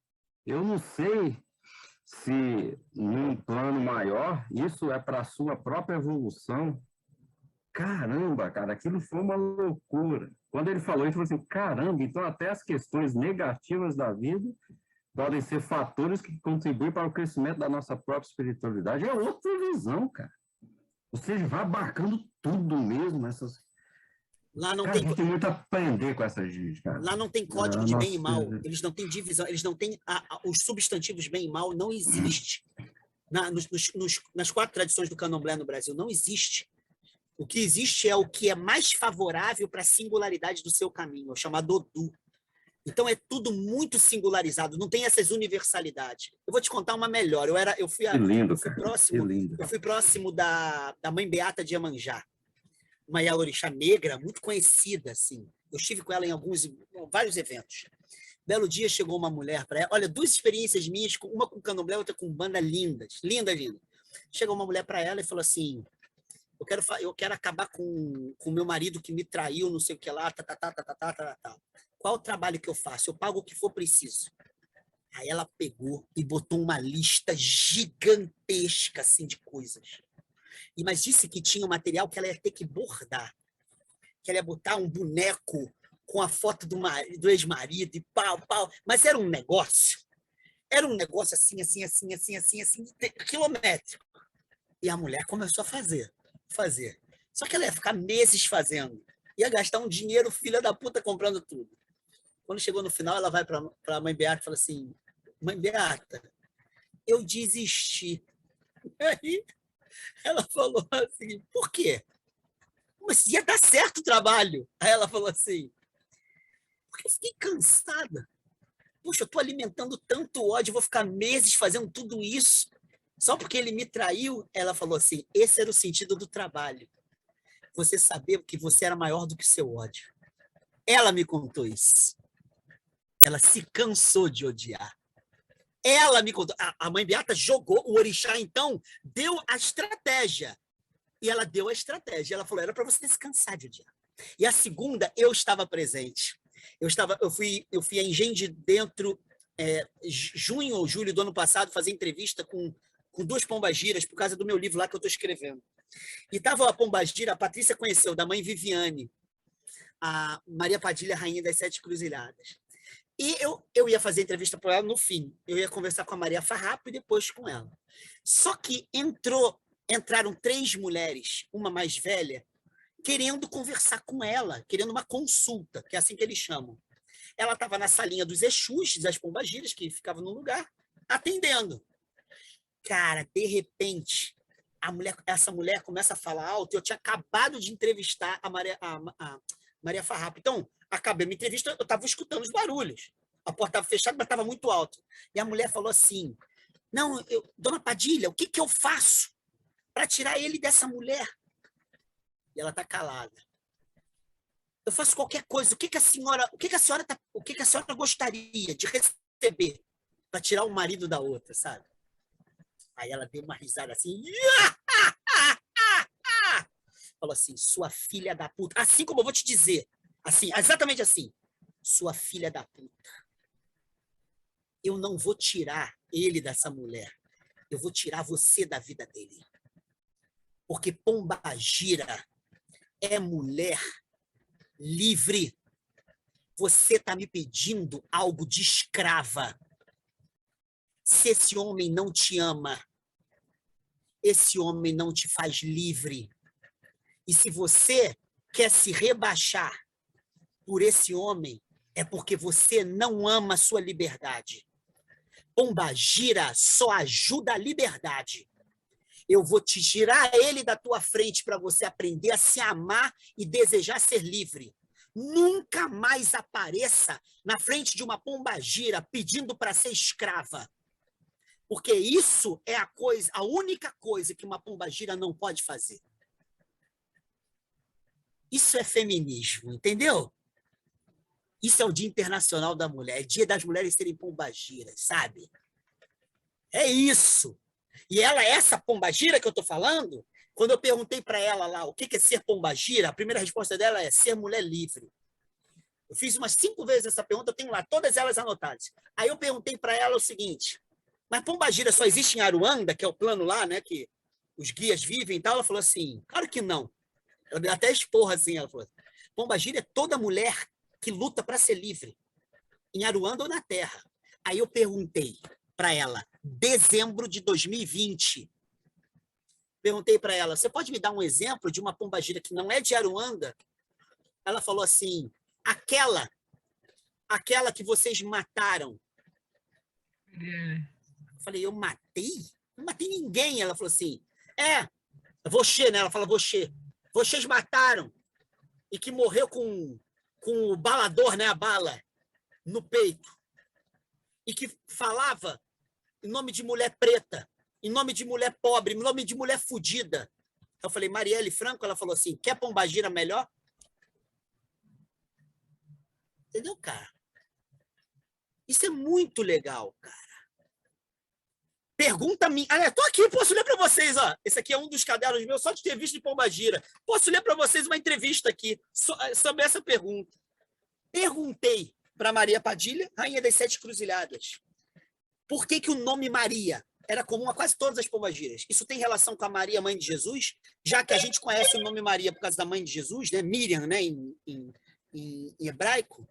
Eu não sei se num plano maior isso é para a sua própria evolução. Caramba, cara, aquilo foi uma loucura. Quando ele falou isso, ele falou assim, caramba, então até as questões negativas da vida podem ser fatores que contribuem para o crescimento da nossa própria espiritualidade. É outra visão, cara. Ou seja, vai abarcando tudo mesmo. Lá não Cara, tem, a gente tem muito a aprender com essa gente, cara. lá não tem código de bem e mal. Eles não têm divisão, eles não têm os substantivos bem e mal, não existe. Nas 4 tradições do candomblé no Brasil, não existe. O que existe é o que é mais favorável para a singularidade do seu caminho, é o chamado Odu. Então é tudo muito singularizado, não tem essas universalidades. Eu vou te contar uma melhor. Eu fui próximo da Mãe Beata de Iemanjá, uma Yaorixá negra muito conhecida, assim. Eu estive com ela em vários eventos. Belo dia chegou uma mulher para ela. Olha, 2 experiências minhas, uma com candomblé, outra com banda lindas, linda. Chegou uma mulher para ela e falou assim: eu quero acabar com o meu marido que me traiu, não sei o que lá, Qual o trabalho que eu faço? Eu pago o que for preciso. Aí ela pegou e botou uma lista gigantesca assim, de coisas. Mas disse que tinha um material que ela ia ter que bordar. Que ela ia botar um boneco com a foto do ex-marido e pau. Mas era um negócio. Era um negócio assim, quilométrico. E a mulher começou a fazer. Só que ela ia ficar meses fazendo. Ia gastar um dinheiro, filha da puta, comprando tudo. Quando chegou no final, ela vai para a Mãe Beata e fala assim: Mãe Beata, eu desisti. Aí ela falou assim: por quê? Mas ia dar certo o trabalho. Aí ela falou assim: porque eu fiquei cansada. Puxa, eu estou alimentando tanto ódio, vou ficar meses fazendo tudo isso só porque ele me traiu. Ela falou assim: esse era o sentido do trabalho. Você saber que você era maior do que o seu ódio. Ela me contou isso. Ela se cansou de odiar. Ela me contou. A Mãe Beata jogou, o orixá, então, deu a estratégia. E ela deu a estratégia. Ela falou: era para você se cansar de odiar. E a segunda, eu estava presente. Eu fui a Engenho de Dentro, junho ou julho do ano passado, fazer entrevista com 2 pombagiras, por causa do meu livro lá que eu estou escrevendo. E estava a pombagira, a Patrícia conheceu, da mãe Viviane, a Maria Padilha, rainha das 7 cruzilhadas. E eu ia fazer entrevista por ela no fim. Eu ia conversar com a Maria Farrapo e depois com ela. Só que entraram 3 mulheres, uma mais velha, querendo conversar com ela, querendo uma consulta, que é assim que eles chamam. Ela estava na salinha dos Exus, das pombagiras, que ficavam no lugar, atendendo. Cara, de repente, essa mulher começa a falar alto. Eu tinha acabado de entrevistar a Maria Farrapo. Então, acabei a minha entrevista, eu estava escutando os barulhos. A porta estava fechada, mas estava muito alto. E a mulher falou assim: não, dona Padilha, o que eu faço para tirar ele dessa mulher? E ela está calada. Eu faço qualquer coisa. O que a senhora gostaria de receber para tirar o marido da outra, sabe? Aí ela deu uma risada assim. Falou assim: sua filha da puta. Assim como eu vou te dizer. Assim, exatamente assim. Sua filha da puta. Eu não vou tirar ele dessa mulher. Eu vou tirar você da vida dele. Porque pombagira é mulher livre. Você está me pedindo algo de escrava. Se esse homem não te ama, esse homem não te faz livre. E se você quer se rebaixar por esse homem, é porque você não ama a sua liberdade. Pombagira só ajuda a liberdade. Eu vou te tirar ele da tua frente para você aprender a se amar e desejar ser livre. Nunca mais apareça na frente de uma pombagira pedindo para ser escrava. Porque isso é a única coisa que uma pombagira não pode fazer. Isso é feminismo, entendeu? Isso é o Dia Internacional da Mulher, é Dia das Mulheres serem pombagiras, sabe? É isso. E ela, essa pombagira que eu estou falando, quando eu perguntei para ela lá o que é ser pombagira, a primeira resposta dela é ser mulher livre. Eu fiz umas 5 vezes essa pergunta, eu tenho lá todas elas anotadas. Aí eu perguntei para ela o seguinte, mas pombagira só existe em Aruanda, que é o plano lá, né, que os guias vivem e tal? Ela falou assim, claro que não. Eu dei até esporra assim, ela falou, pombagira é toda mulher que luta para ser livre, em Aruanda ou na Terra. Aí eu perguntei para ela, dezembro de 2020, perguntei para ela, você pode me dar um exemplo de uma pombagira que não é de Aruanda? Ela falou assim, aquela que vocês mataram. Eu falei, eu matei? Não matei ninguém. Ela falou assim, você, né? Ela fala, vocês mataram. E que morreu com o balador, né? A bala no peito. E que falava em nome de mulher preta, em nome de mulher pobre, em nome de mulher fodida. Eu falei, Marielle Franco, ela falou assim, quer pombagira melhor? Entendeu, cara? Isso é muito legal, cara. Pergunta a mim. Ah, tô aqui, posso ler para vocês, ó. Esse aqui é um dos cadernos meus, só de ter visto de pombagira. Posso ler para vocês uma entrevista aqui sobre essa pergunta. Perguntei para Maria Padilha, rainha das 7 Cruzilhadas, por que o nome Maria era comum a quase todas as pombagiras? Isso tem relação com a Maria, mãe de Jesus? Já que a gente conhece o nome Maria por causa da mãe de Jesus, né? Miriam, né? Em hebraico.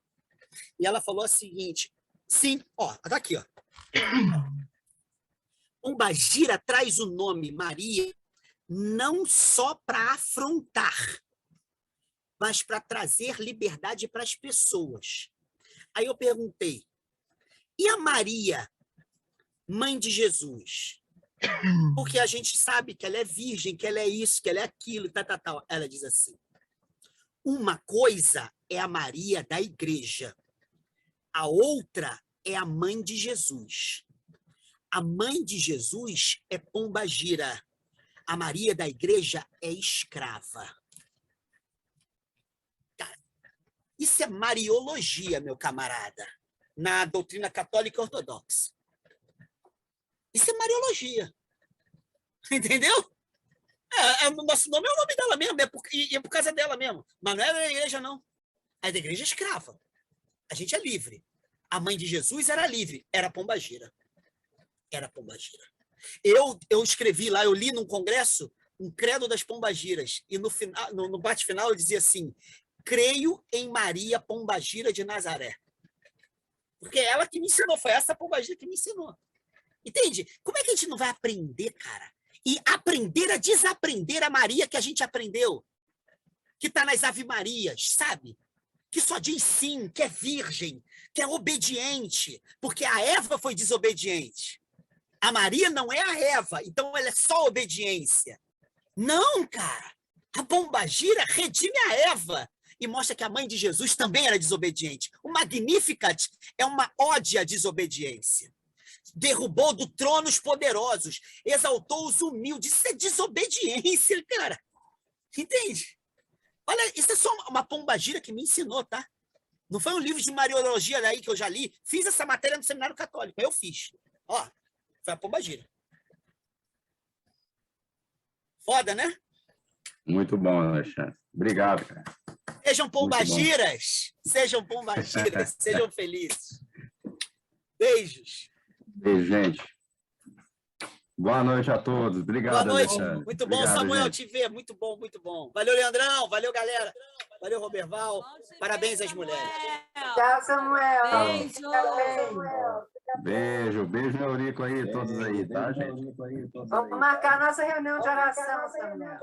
E ela falou o seguinte, sim, ó, tá aqui, ó. Pombagira traz o nome Maria não só para afrontar, mas para trazer liberdade para as pessoas. Aí eu perguntei, e a Maria, mãe de Jesus? Porque a gente sabe que ela é virgem, que ela é isso, que ela é aquilo, tal. Ela diz assim, uma coisa é a Maria da igreja, a outra é a mãe de Jesus. A mãe de Jesus é pombagira. A Maria da igreja é escrava. Isso é mariologia, meu camarada, na doutrina católica ortodoxa. Isso é mariologia. Entendeu? O nosso nome é o nome dela mesmo, é por causa dela mesmo. Mas não é da igreja, não. É da igreja escrava. A gente é livre. A mãe de Jesus era livre, era pombagira. Era pombagira. Eu escrevi lá, eu li num congresso um credo das pombagiras, e no bate-final eu dizia assim, creio em Maria Pombagira de Nazaré. Porque é ela que me ensinou, foi essa pombagira que me ensinou. Entende? Como é que a gente não vai aprender, cara? E aprender a desaprender a Maria que a gente aprendeu, que está nas Ave Marias, sabe? Que só diz sim, que é virgem, que é obediente, porque a Eva foi desobediente. A Maria não é a Eva, então ela é só obediência. Não, cara. A pombagira redime a Eva e mostra que a mãe de Jesus também era desobediente. O Magnificat é uma ode à desobediência. Derrubou do trono os poderosos, exaltou os humildes. Isso é desobediência, cara. Entende? Olha, isso é só uma pombagira que me ensinou, tá? Não foi um livro de mariologia daí que eu já li. Fiz essa matéria no seminário católico. Eu fiz. Ó, foi a pombagira. Foda, né? Muito bom, Alexandre. Obrigado, cara. Sejam pombagiras. Sejam pombagiras. Sejam felizes. Beijos. Beijo, gente. Boa noite a todos. Obrigado, Boa noite. Alexandre. Muito bom, Obrigado, Samuel, gente. te ver. Muito bom, muito bom. Valeu, Leandrão. Valeu, galera. Valeu, Roberval. Parabéns às mulheres. Tchau, Samuel. Beijo. Beijo, Eurico aí, todos aí, tá, gente? Vamos marcar a nossa reunião de oração, Samuel.